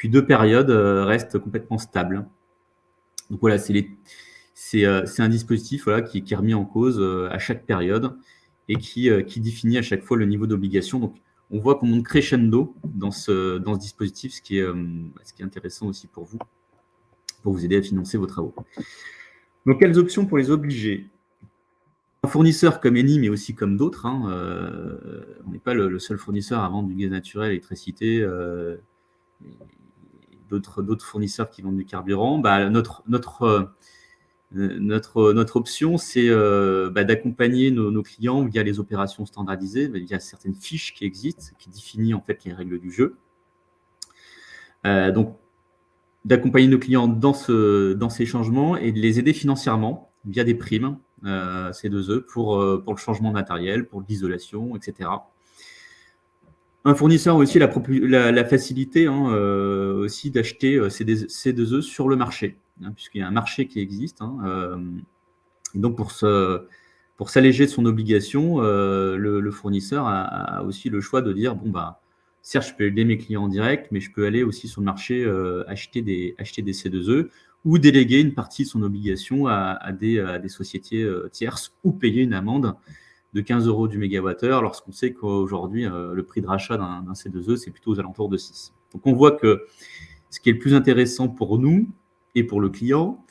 2 périodes, reste complètement stable. Donc voilà, c'est un dispositif qui est remis en cause à chaque période et qui définit à chaque fois le niveau d'obligation. Donc on voit qu'on monte crescendo dans ce dispositif, ce qui est intéressant aussi pour vous aider à financer vos travaux. Donc, quelles options pour les obligés ? Un fournisseur comme Eni, mais aussi comme d'autres, on n'est pas le seul fournisseur à vendre du gaz naturel, l'électricité, d'autres fournisseurs qui vendent du carburant. Notre option, c'est d'accompagner nos clients via les opérations standardisées, via certaines fiches qui existent, qui définissent en fait les règles du jeu. Donc, d'accompagner nos clients dans ces changements et de les aider financièrement via des primes C2E pour le changement de matériel, pour l'isolation, etc. Un fournisseur a aussi la facilité aussi d'acheter ces C2E sur le marché, puisqu'il y a un marché qui existe. Et donc, pour s'alléger de son obligation, le fournisseur a aussi le choix de dire certes, je peux aider mes clients en direct, mais je peux aller aussi sur le marché acheter des C2E ou déléguer une partie de son obligation à des sociétés tierces, ou payer une amende de 15 € du mégawattheure, lorsqu'on sait qu'aujourd'hui, le prix de rachat d'un C2E, c'est plutôt aux alentours de 6. Donc on voit que ce qui est le plus intéressant pour nous et pour le client,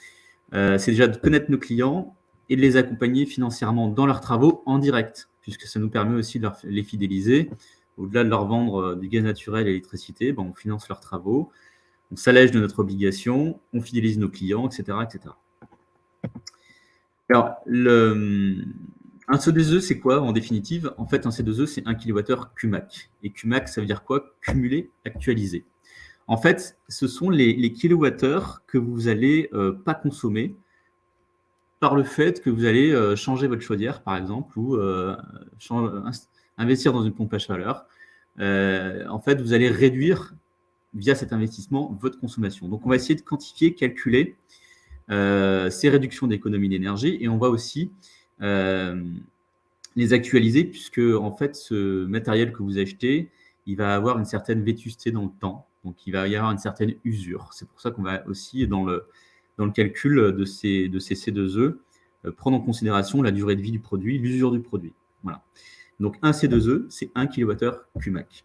c'est déjà de connaître nos clients et de les accompagner financièrement dans leurs travaux en direct, puisque ça nous permet aussi de les fidéliser. Au-delà de leur vendre du gaz naturel et l'électricité, on finance leurs travaux, on s'allège de notre obligation, on fidélise nos clients, etc. etc. Alors, un C2E, c'est quoi en définitive? En fait, un C2E, c'est 1 kWh CUMAC. Et CUMAC, ça veut dire quoi? Cumulé, actualisé. En fait, ce sont les kilowattheures que vous allez pas consommer par le fait que vous allez changer votre chaudière, par exemple, ou investir dans une pompe à chaleur. En fait, vous allez réduire, via cet investissement, votre consommation. Donc, on va essayer de quantifier, calculer ces réductions d'économie d'énergie, et on va aussi les actualiser, puisque en fait, ce matériel que vous achetez, il va avoir une certaine vétusté dans le temps, donc il va y avoir une certaine usure. C'est pour ça qu'on va aussi, dans le calcul de ces C2E, prendre en considération la durée de vie du produit, l'usure du produit. Voilà. Donc un C2E, c'est 1 kWh CUMAC.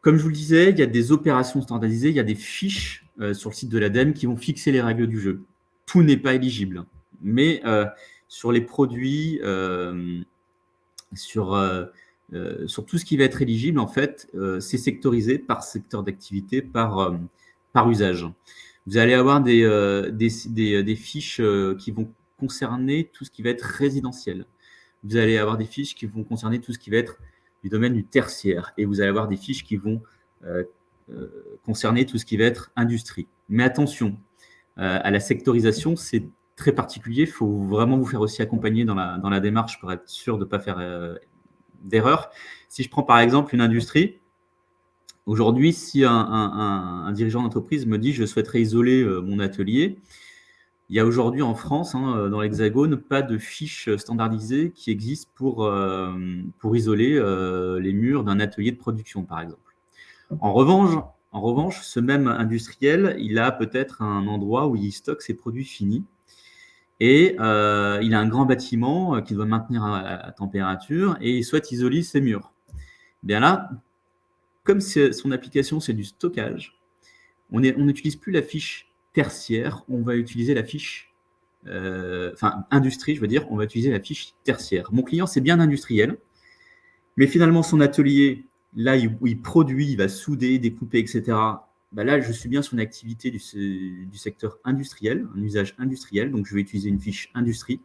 Comme je vous le disais, il y a des opérations standardisées, il y a des fiches sur le site de l'ADEME qui vont fixer les règles du jeu. Tout n'est pas éligible, mais sur les produits, sur tout ce qui va être éligible, en fait, c'est sectorisé par secteur d'activité, par usage. Vous allez avoir des fiches qui vont concerner tout ce qui va être résidentiel. Vous allez avoir des fiches qui vont concerner tout ce qui va être du domaine du tertiaire. Et vous allez avoir des fiches qui vont concerner tout ce qui va être industrie. Mais attention, à la sectorisation, c'est très particulier. Il faut vraiment vous faire aussi accompagner dans la démarche pour être sûr de ne pas faire d'erreur. Si je prends par exemple une industrie, aujourd'hui, si un dirigeant d'entreprise me dit « je souhaiterais isoler mon atelier », il y a aujourd'hui en France, dans l'Hexagone, pas de fiche standardisée qui existe pour isoler les murs d'un atelier de production, par exemple. En revanche, ce même industriel, il a peut-être un endroit où il stocke ses produits finis, et il a un grand bâtiment qu'il doit maintenir à température, et il souhaite isoler ses murs. Bien là, comme son application, c'est du stockage, on n'utilise plus la fiche tertiaire, on va utiliser la fiche, industrie, je veux dire, on va utiliser la fiche tertiaire. Mon client, c'est bien industriel, mais finalement, son atelier, là où il produit, il va souder, découper, etc., là, je suis bien sur une activité du secteur industriel, un usage industriel, donc je vais utiliser une fiche industrie.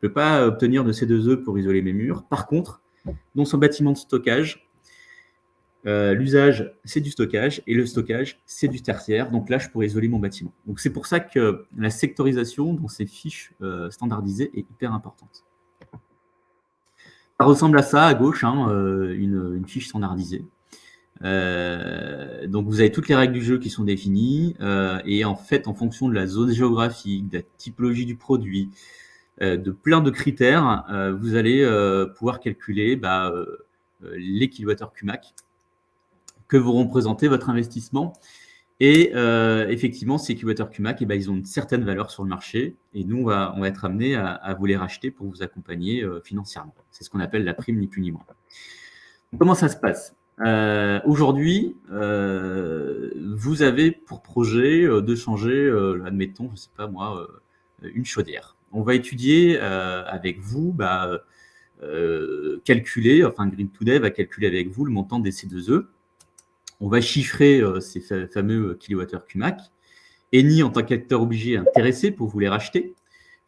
Je ne peux pas obtenir de C2E pour isoler mes murs. Par contre, dans son bâtiment de stockage, l'usage, c'est du stockage, et le stockage, c'est du tertiaire. Donc là, je pourrais isoler mon bâtiment. Donc c'est pour ça que la sectorisation dans ces fiches standardisées est hyper importante. Ça ressemble à ça, à gauche, une fiche standardisée. Donc vous avez toutes les règles du jeu qui sont définies, et en fait, en fonction de la zone géographique, de la typologie du produit, de plein de critères, vous allez pouvoir calculer les kilowattheures CUMAC que vous représentez votre investissement. Et effectivement, ces kilowattheures CUMAC, ils ont une certaine valeur sur le marché, et nous, on va être amené à vous les racheter pour vous accompagner financièrement. C'est ce qu'on appelle la prime, ni plus ni moins. Comment ça se passe? Aujourd'hui, vous avez pour projet de changer, admettons, je ne sais pas moi, une chaudière. On va étudier avec vous, calculer, Green Today va calculer avec vous le montant des C2E. On va chiffrer ces fameux kilowattheures CUMAC. Eni, en tant qu'acteur obligé intéressé pour vous les racheter,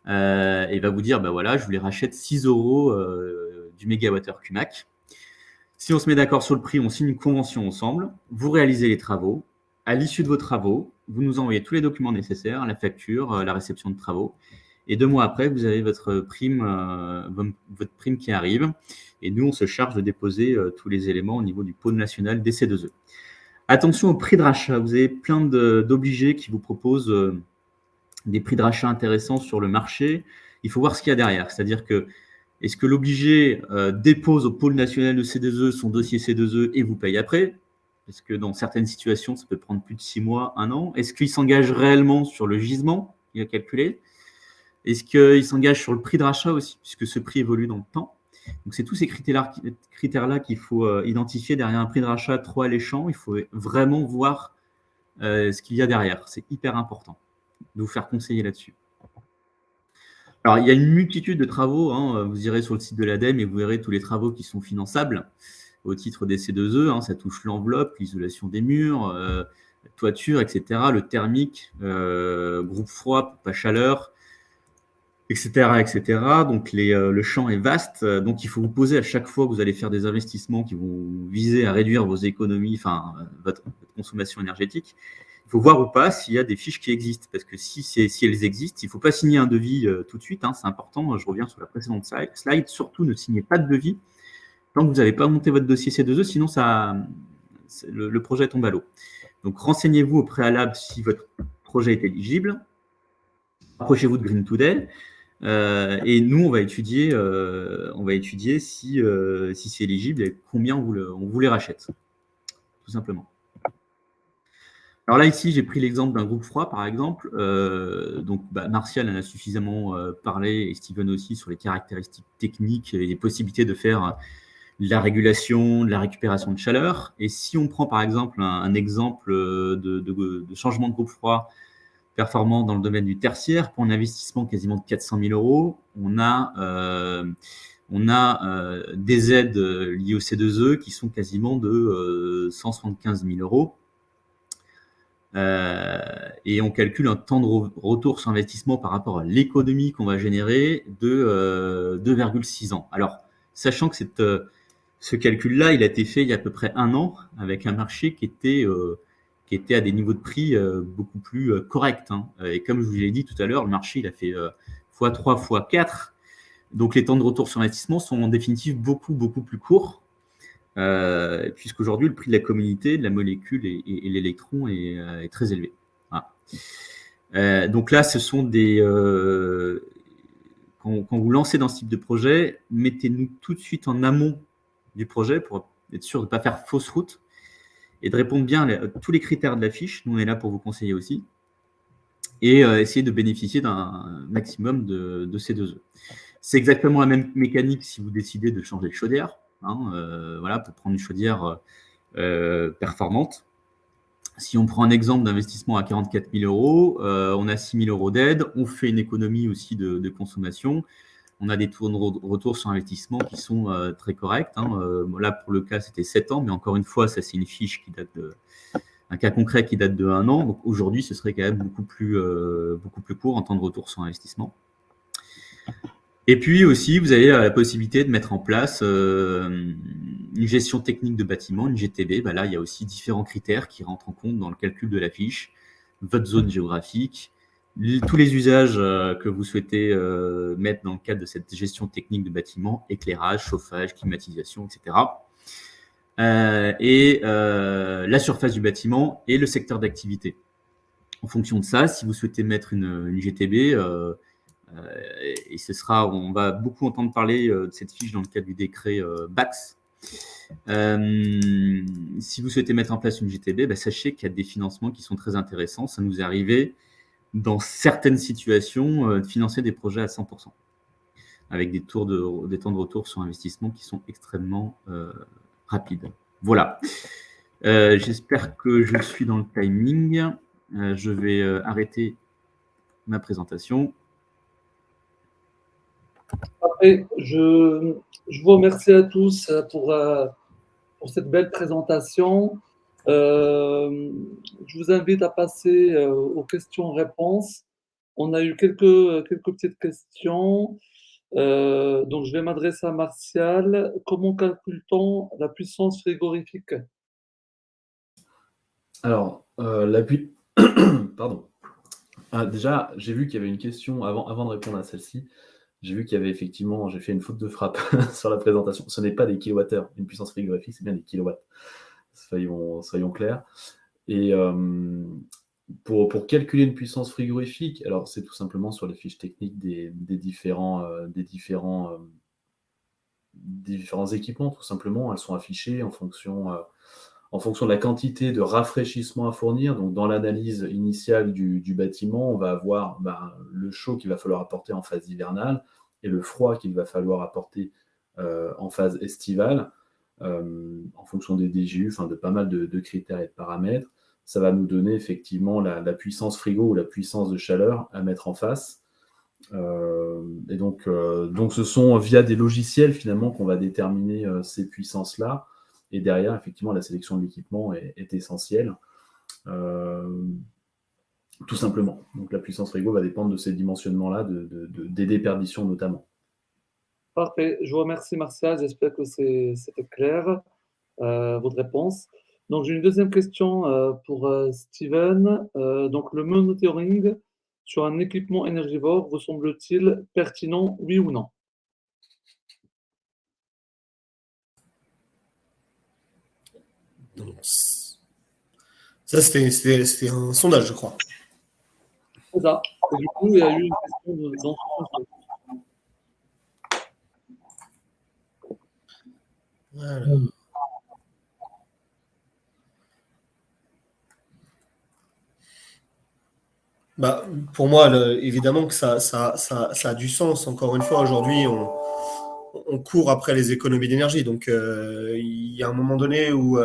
et va vous dire, voilà, je vous les rachète 6 € du mégawattheure CUMAC. Si on se met d'accord sur le prix, on signe une convention ensemble, vous réalisez les travaux. À l'issue de vos travaux, vous nous envoyez tous les documents nécessaires, la facture, la réception de travaux. Et 2 mois après, vous avez votre prime qui arrive. Et nous, on se charge de déposer tous les éléments au niveau du pôle national des C2E. Attention au prix de rachat. Vous avez plein d'obligés qui vous proposent des prix de rachat intéressants sur le marché. Il faut voir ce qu'il y a derrière. C'est-à-dire que est-ce que l'obligé dépose au pôle national de C2E son dossier C2E et vous paye après? parce que dans certaines situations, ça peut prendre plus de 6 mois, 1 an. Est-ce qu'il s'engage réellement sur le gisement qu'il a calculé? Est-ce qu'il s'engage sur le prix de rachat aussi, puisque ce prix évolue dans le temps? Donc, c'est tous ces critères-là qu'il faut identifier derrière un prix de rachat trop alléchant. Il faut vraiment voir ce qu'il y a derrière. C'est hyper important de vous faire conseiller là-dessus. Alors, il y a une multitude de travaux. Vous irez sur le site de l'ADEME et vous verrez tous les travaux qui sont finançables au titre des C2E. Ça touche l'enveloppe, l'isolation des murs, toiture, etc., le thermique, groupe froid, pompe à chaleur, etc., etc. Donc, le champ est vaste. Donc, il faut vous poser à chaque fois que vous allez faire des investissements qui vont viser à réduire vos économies, votre consommation énergétique. Il faut voir ou pas s'il y a des fiches qui existent. Parce que si elles existent, il ne faut pas signer un devis tout de suite. C'est important. Je reviens sur la précédente slide. Surtout, ne signez pas de devis tant que vous n'avez pas monté votre dossier C2E. Sinon, le projet tombe à l'eau. Donc, renseignez-vous au préalable si votre projet est éligible. Approchez-vous de Green Today. Et nous, on va étudier si c'est éligible et combien on vous les rachète, tout simplement. Alors là, ici, j'ai pris l'exemple d'un groupe froid, par exemple. Martial en a suffisamment parlé, et Steven aussi, sur les caractéristiques techniques et les possibilités de faire de la régulation, de la récupération de chaleur. Et si on prend, par exemple, un exemple de changement de groupe froid performant dans le domaine du tertiaire, pour un investissement quasiment de 400 000 €, on a des aides liées au C2E qui sont quasiment de 175 000 €. Et on calcule un temps de retour sur investissement par rapport à l'économie qu'on va générer de 2,6 ans. Alors, sachant que ce calcul-là, il a été fait il y a à peu près 1 an avec un marché qui était à des niveaux de prix beaucoup plus corrects. Et comme je vous l'ai dit tout à l'heure, le marché il a fait x3, x4. Donc, les temps de retour sur investissement sont en définitive beaucoup, beaucoup plus courts. Puisqu'aujourd'hui, le prix de la communauté, de la molécule et l'électron est très élevé. Voilà. Donc là, ce sont quand vous lancez dans ce type de projet, mettez-nous tout de suite en amont du projet pour être sûr de ne pas faire fausse route et de répondre bien à tous les critères de la fiche. Nous, on est là pour vous conseiller aussi. Et essayer de bénéficier d'un maximum de C2E. C'est exactement la même mécanique si vous décidez de changer de chaudière. Pour prendre une chaudière performante. Si on prend un exemple d'investissement à 44 000 €, on a 6 000 € d'aide, on fait une économie aussi de consommation, on a des taux de retour sur investissement qui sont très corrects. Là, pour le cas, c'était 7 ans, mais encore une fois, ça, c'est une fiche qui date un cas concret qui date de 1 an. Donc aujourd'hui, ce serait quand même beaucoup plus court en temps de retour sur investissement. Et puis aussi, vous avez la possibilité de mettre en place une gestion technique de bâtiment, une GTB. Là, il y a aussi différents critères qui rentrent en compte dans le calcul de la fiche, votre zone géographique, tous les usages que vous souhaitez mettre dans le cadre de cette gestion technique de bâtiment, éclairage, chauffage, climatisation, etc. La surface du bâtiment et le secteur d'activité. En fonction de ça, si vous souhaitez mettre une GTB, et on va beaucoup entendre parler de cette fiche dans le cadre du décret BAX. Si vous souhaitez mettre en place une GTB, sachez qu'il y a des financements qui sont très intéressants. Ça nous est arrivé dans certaines situations de financer des projets à 100%, avec des temps de retour sur investissement qui sont extrêmement rapides. Voilà. J'espère que je suis dans le timing. Je vais arrêter ma présentation. Parfait. Je vous remercie à tous pour cette belle présentation. Je vous invite à passer aux questions-réponses. On a eu quelques petites questions. Donc, je vais m'adresser à Martial. Comment calcule-t-on la puissance frigorifique? Alors, Pardon. Déjà, j'ai vu qu'il y avait une question avant de répondre à celle-ci. J'ai vu qu'il y avait effectivement, j'ai fait une faute de frappe sur la présentation. Ce n'est pas des kilowattheures, une puissance frigorifique, c'est bien des kilowatts. Soyons clairs. Et pour calculer une puissance frigorifique, alors c'est tout simplement sur les fiches techniques des différents équipements, tout simplement. Elles sont affichées en fonction en fonction de la quantité de rafraîchissement à fournir. Donc, dans l'analyse initiale du bâtiment, on va avoir le chaud qu'il va falloir apporter en phase hivernale et le froid qu'il va falloir apporter en phase estivale, en fonction des DGU, de pas mal de critères et de paramètres. Ça va nous donner effectivement la puissance frigo ou la puissance de chaleur à mettre en face. Et donc, ce sont via des logiciels finalement qu'on va déterminer ces puissances-là. Et derrière, effectivement, la sélection de l'équipement est essentielle, tout simplement. Donc, la puissance frigo va dépendre de ces dimensionnements-là, des déperditions notamment. Parfait. Je vous remercie, Martial. J'espère que c'était clair, votre réponse. Donc, j'ai une deuxième question pour Steven. Donc, le monitoring sur un équipement énergivore vous semble-t-il pertinent, oui ou non? Donc, ça, c'était un sondage, je crois. C'est ça. Et du coup, il y a eu une question dans ce sens. Voilà. Pour moi, évidemment que ça a du sens. Encore une fois, aujourd'hui, on court après les économies d'énergie. Donc, il y a un moment donné où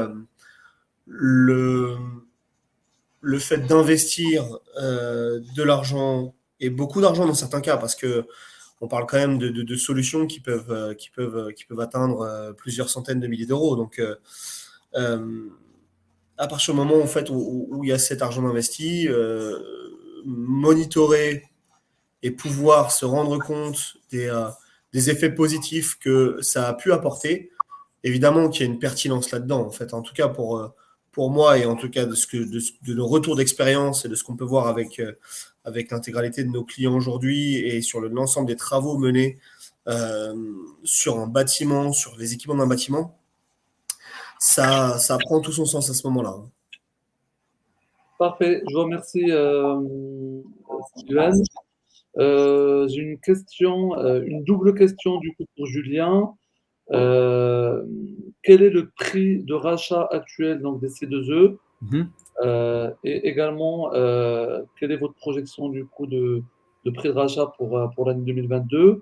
le fait d'investir de l'argent, et beaucoup d'argent dans certains cas, parce que on parle quand même de solutions qui peuvent atteindre plusieurs centaines de milliers d'euros. Donc, à partir du moment en fait, où il y a cet argent investi, monitorer et pouvoir se rendre compte des effets positifs que ça a pu apporter, évidemment qu'il y a une pertinence là-dedans. En fait, en tout cas pour moi, et en tout cas de nos retours d'expérience et de ce qu'on peut voir avec l'intégralité de nos clients aujourd'hui et sur l'ensemble des travaux menés sur un bâtiment, sur les équipements d'un bâtiment, ça prend tout son sens à ce moment-là. Parfait. Je vous remercie, Steven. J'ai une question, une double question du coup pour Julien. Quel est le prix de rachat actuel donc, des C2E? Et également, quelle est votre projection du coup de prix de rachat pour l'année 2022?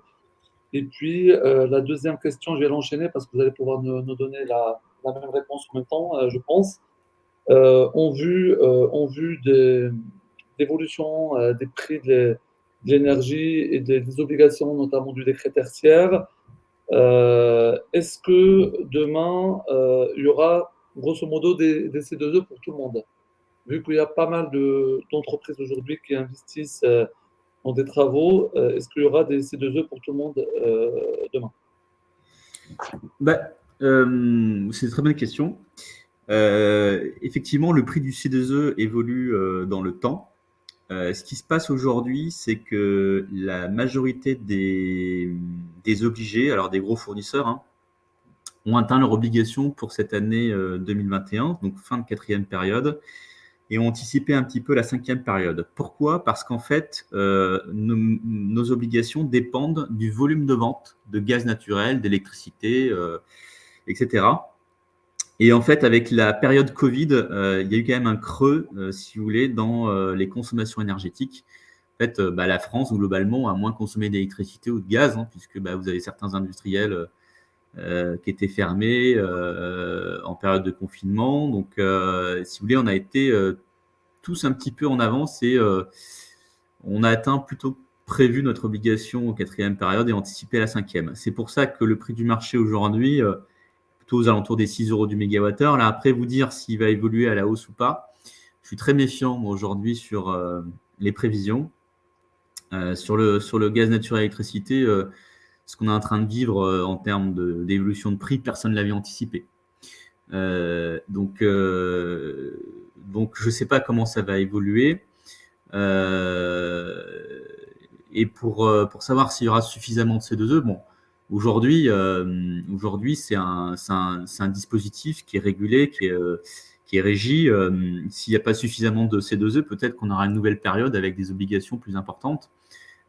Et puis, la deuxième question, je vais l'enchaîner parce que vous allez pouvoir nous donner la même réponse en même temps, je pense. En vue d'évolution des prix de l'énergie et des obligations, notamment du décret tertiaire, est-ce que demain, il y aura grosso modo des C2E pour tout le monde? Vu qu'il y a pas mal d'entreprises aujourd'hui qui investissent dans des travaux, est-ce qu'il y aura des C2E pour tout le monde demain? C'est une très bonne question. Effectivement, le prix du C2E évolue dans le temps. Ce qui se passe aujourd'hui, c'est que la majorité des obligés, alors des gros fournisseurs, ont atteint leur obligation pour cette année 2021, donc fin de 4e période, et ont anticipé un petit peu la 5e période. Pourquoi? Parce qu'en fait, nos obligations dépendent du volume de vente de gaz naturel, d'électricité, etc. Et en fait, avec la période Covid, il y a eu quand même un creux, si vous voulez, dans les consommations énergétiques. En fait, la France, globalement, a moins consommé d'électricité ou de gaz, puisque vous avez certains industriels qui étaient fermés en période de confinement. Donc, si vous voulez, on a été tous un petit peu en avance et on a atteint plutôt prévu notre obligation en 4e période et anticipé la 5e. C'est pour ça que le prix du marché aujourd'hui, plutôt aux alentours des 6 € du mégawattheure. Là, après, vous dire s'il va évoluer à la hausse ou pas, je suis très méfiant, moi, aujourd'hui, sur les prévisions. Sur le gaz naturel et l'électricité, ce qu'on est en train de vivre en termes d'évolution de prix, personne ne l'avait anticipé. Donc, je ne sais pas comment ça va évoluer. Et pour savoir s'il y aura suffisamment de C2E, aujourd'hui, c'est un dispositif qui est régulé, qui est régi. S'il n'y a pas suffisamment de C2E, peut-être qu'on aura une nouvelle période avec des obligations plus importantes.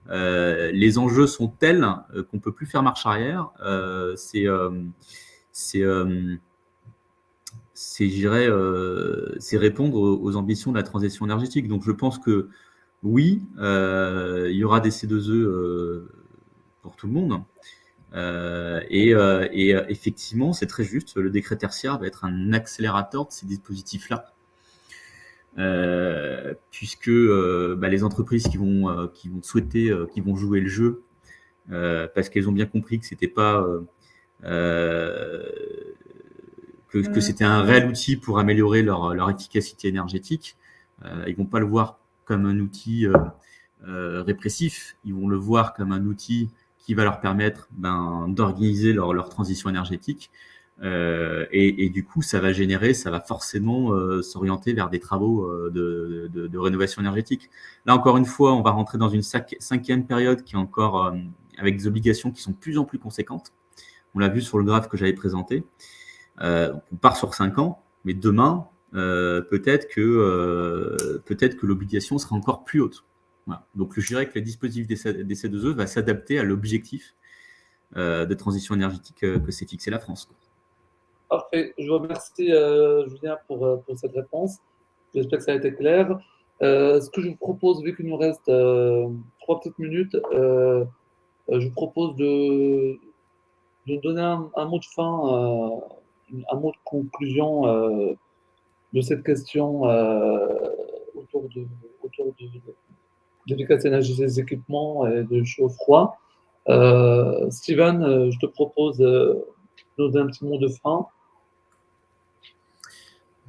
Les enjeux sont tels qu'on ne peut plus faire marche arrière. C'est c'est, je dirais, c'est répondre aux ambitions de la transition énergétique. Donc, je pense que oui, il y aura des C2E pour tout le monde. Effectivement, c'est très juste, le décret tertiaire va être un accélérateur de ces dispositifs-là. Puisque les entreprises qui vont souhaiter, qui vont jouer le jeu, parce qu'elles ont bien compris que c'était pas que c'était un réel outil pour améliorer leur efficacité énergétique. Ils vont pas le voir comme un outil répressif, ils vont le voir comme un outil qui va leur permettre d'organiser leur transition énergétique. Et du coup, ça va forcément s'orienter vers des travaux de rénovation énergétique. Là, encore une fois, on va rentrer dans une cinquième période qui est encore avec des obligations qui sont de plus en plus conséquentes. On l'a vu sur le graphe que j'avais présenté. On part sur 5 ans, mais demain, peut-être que l'obligation sera encore plus haute. Voilà. Donc, je dirais que le dispositif des C2E va s'adapter à l'objectif de transition énergétique que s'est fixé la France. Parfait. Je vous remercie, Julien, pour cette réponse. J'espère que ça a été clair. Ce que je vous propose, vu qu'il nous reste 3 petites minutes, je vous propose de donner un mot de fin, un mot de conclusion de cette question autour de l'efficacité énergétique des équipements et de chaud-froid. Steven, je te propose de donner un petit mot de fin.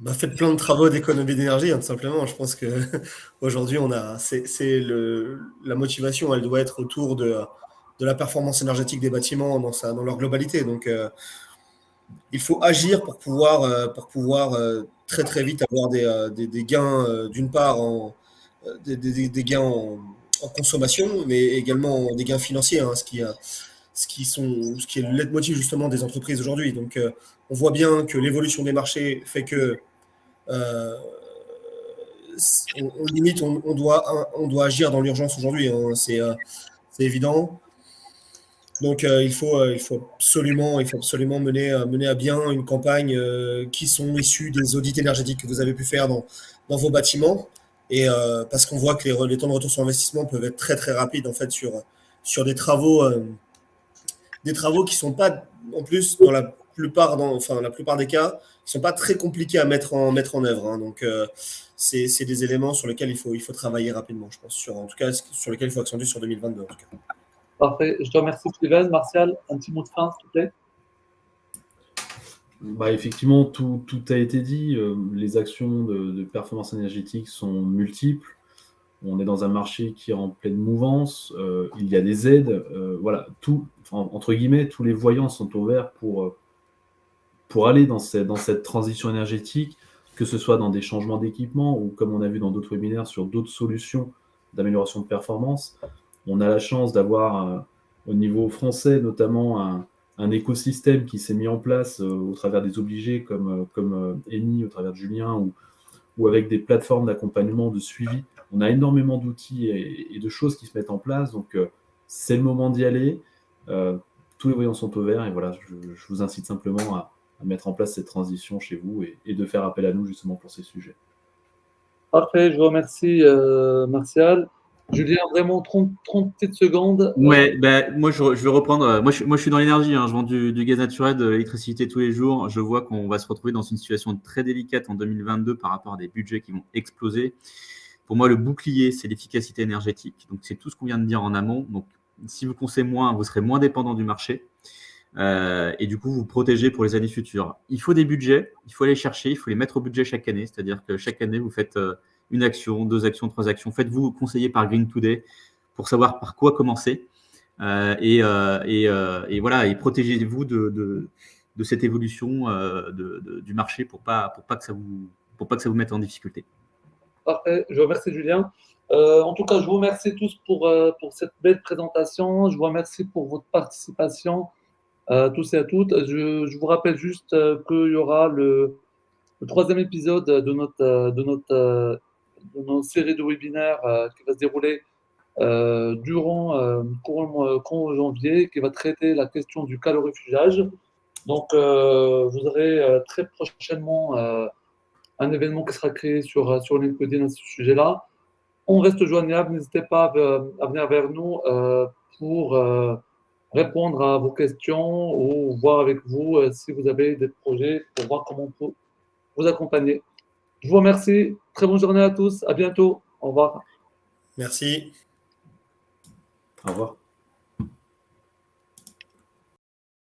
Faites plein de travaux d'économie d'énergie, tout simplement. Je pense que aujourd'hui, la motivation, elle doit être autour de la performance énergétique des bâtiments dans leur globalité. Donc, il faut agir pour pouvoir très très vite avoir des gains, d'une part des gains en consommation, mais également des gains financiers, hein, ce qui est le leitmotiv justement des entreprises aujourd'hui. Donc, on voit bien que l'évolution des marchés fait que on doit agir dans l'urgence aujourd'hui, hein, c'est évident. Donc il faut absolument mener à bien une campagne qui sont issues des audits énergétiques que vous avez pu faire dans vos bâtiments, et parce qu'on voit que les temps de retour sur investissement peuvent être très très rapides en fait sur des travaux qui sont pas, en plus, dans la plupart des cas, qui sont pas très compliqués à mettre en œuvre, hein. Donc c'est des éléments sur lesquels il faut travailler rapidement, je pense, en tout cas sur lesquels il faut accentuer sur 2022 en tout cas. Parfait. Je te remercie, Steven. Martial, un petit mot de fin, s'il te plaît. Effectivement, tout a été dit. Les actions de performance énergétique sont multiples. On est dans un marché qui est en pleine mouvance. Il y a des aides. Voilà, entre guillemets, tous les voyants sont ouverts pour aller dans cette transition énergétique, que ce soit dans des changements d'équipement ou, comme on a vu dans d'autres webinaires, sur d'autres solutions d'amélioration de performance. On a la chance d'avoir, au niveau français notamment, un écosystème qui s'est mis en place au travers des obligés comme Eni, au travers de Julien, ou avec des plateformes d'accompagnement, de suivi. On a énormément d'outils et de choses qui se mettent en place. Donc, c'est le moment d'y aller. Tous les voyants sont au vert. Et voilà, je vous incite simplement à mettre en place cette transition chez vous et de faire appel à nous justement pour ces sujets. Parfait. Je vous remercie, Martial. Julien, vraiment 30 petites secondes. Ouais, moi je vais reprendre. Moi je suis dans l'énergie, hein. Je vends du gaz naturel, de l'électricité tous les jours. Je vois qu'on va se retrouver dans une situation très délicate en 2022 par rapport à des budgets qui vont exploser. Pour moi, le bouclier, c'est l'efficacité énergétique. Donc, c'est tout ce qu'on vient de dire en amont. Donc, si vous consommez moins, vous serez moins dépendant du marché. Et du coup, vous protégez pour les années futures. Il faut des budgets, il faut les chercher, il faut les mettre au budget chaque année. C'est-à-dire que chaque année, vous faites une action, 2 actions, 3 actions. Faites-vous conseiller par Green Today pour savoir par quoi commencer. Et voilà, et protégez-vous de cette évolution du marché pour pas que ça vous mette en difficulté. Parfait. Je vous remercie, Julien. En tout cas, je vous remercie tous pour cette belle présentation. Je vous remercie pour votre participation, tous et à toutes. Je vous rappelle juste qu'il y aura le 3e épisode de notre série de webinaires qui va se dérouler durant courant janvier, qui va traiter la question du calorifugage. Donc, vous aurez très prochainement un événement qui sera créé sur LinkedIn à ce sujet-là. On reste joignable, n'hésitez pas à venir vers nous pour répondre à vos questions ou voir avec vous si vous avez des projets pour voir comment on peut vous accompagner. Je vous remercie. Très bonne journée à tous. À bientôt. Au revoir. Merci. Au revoir.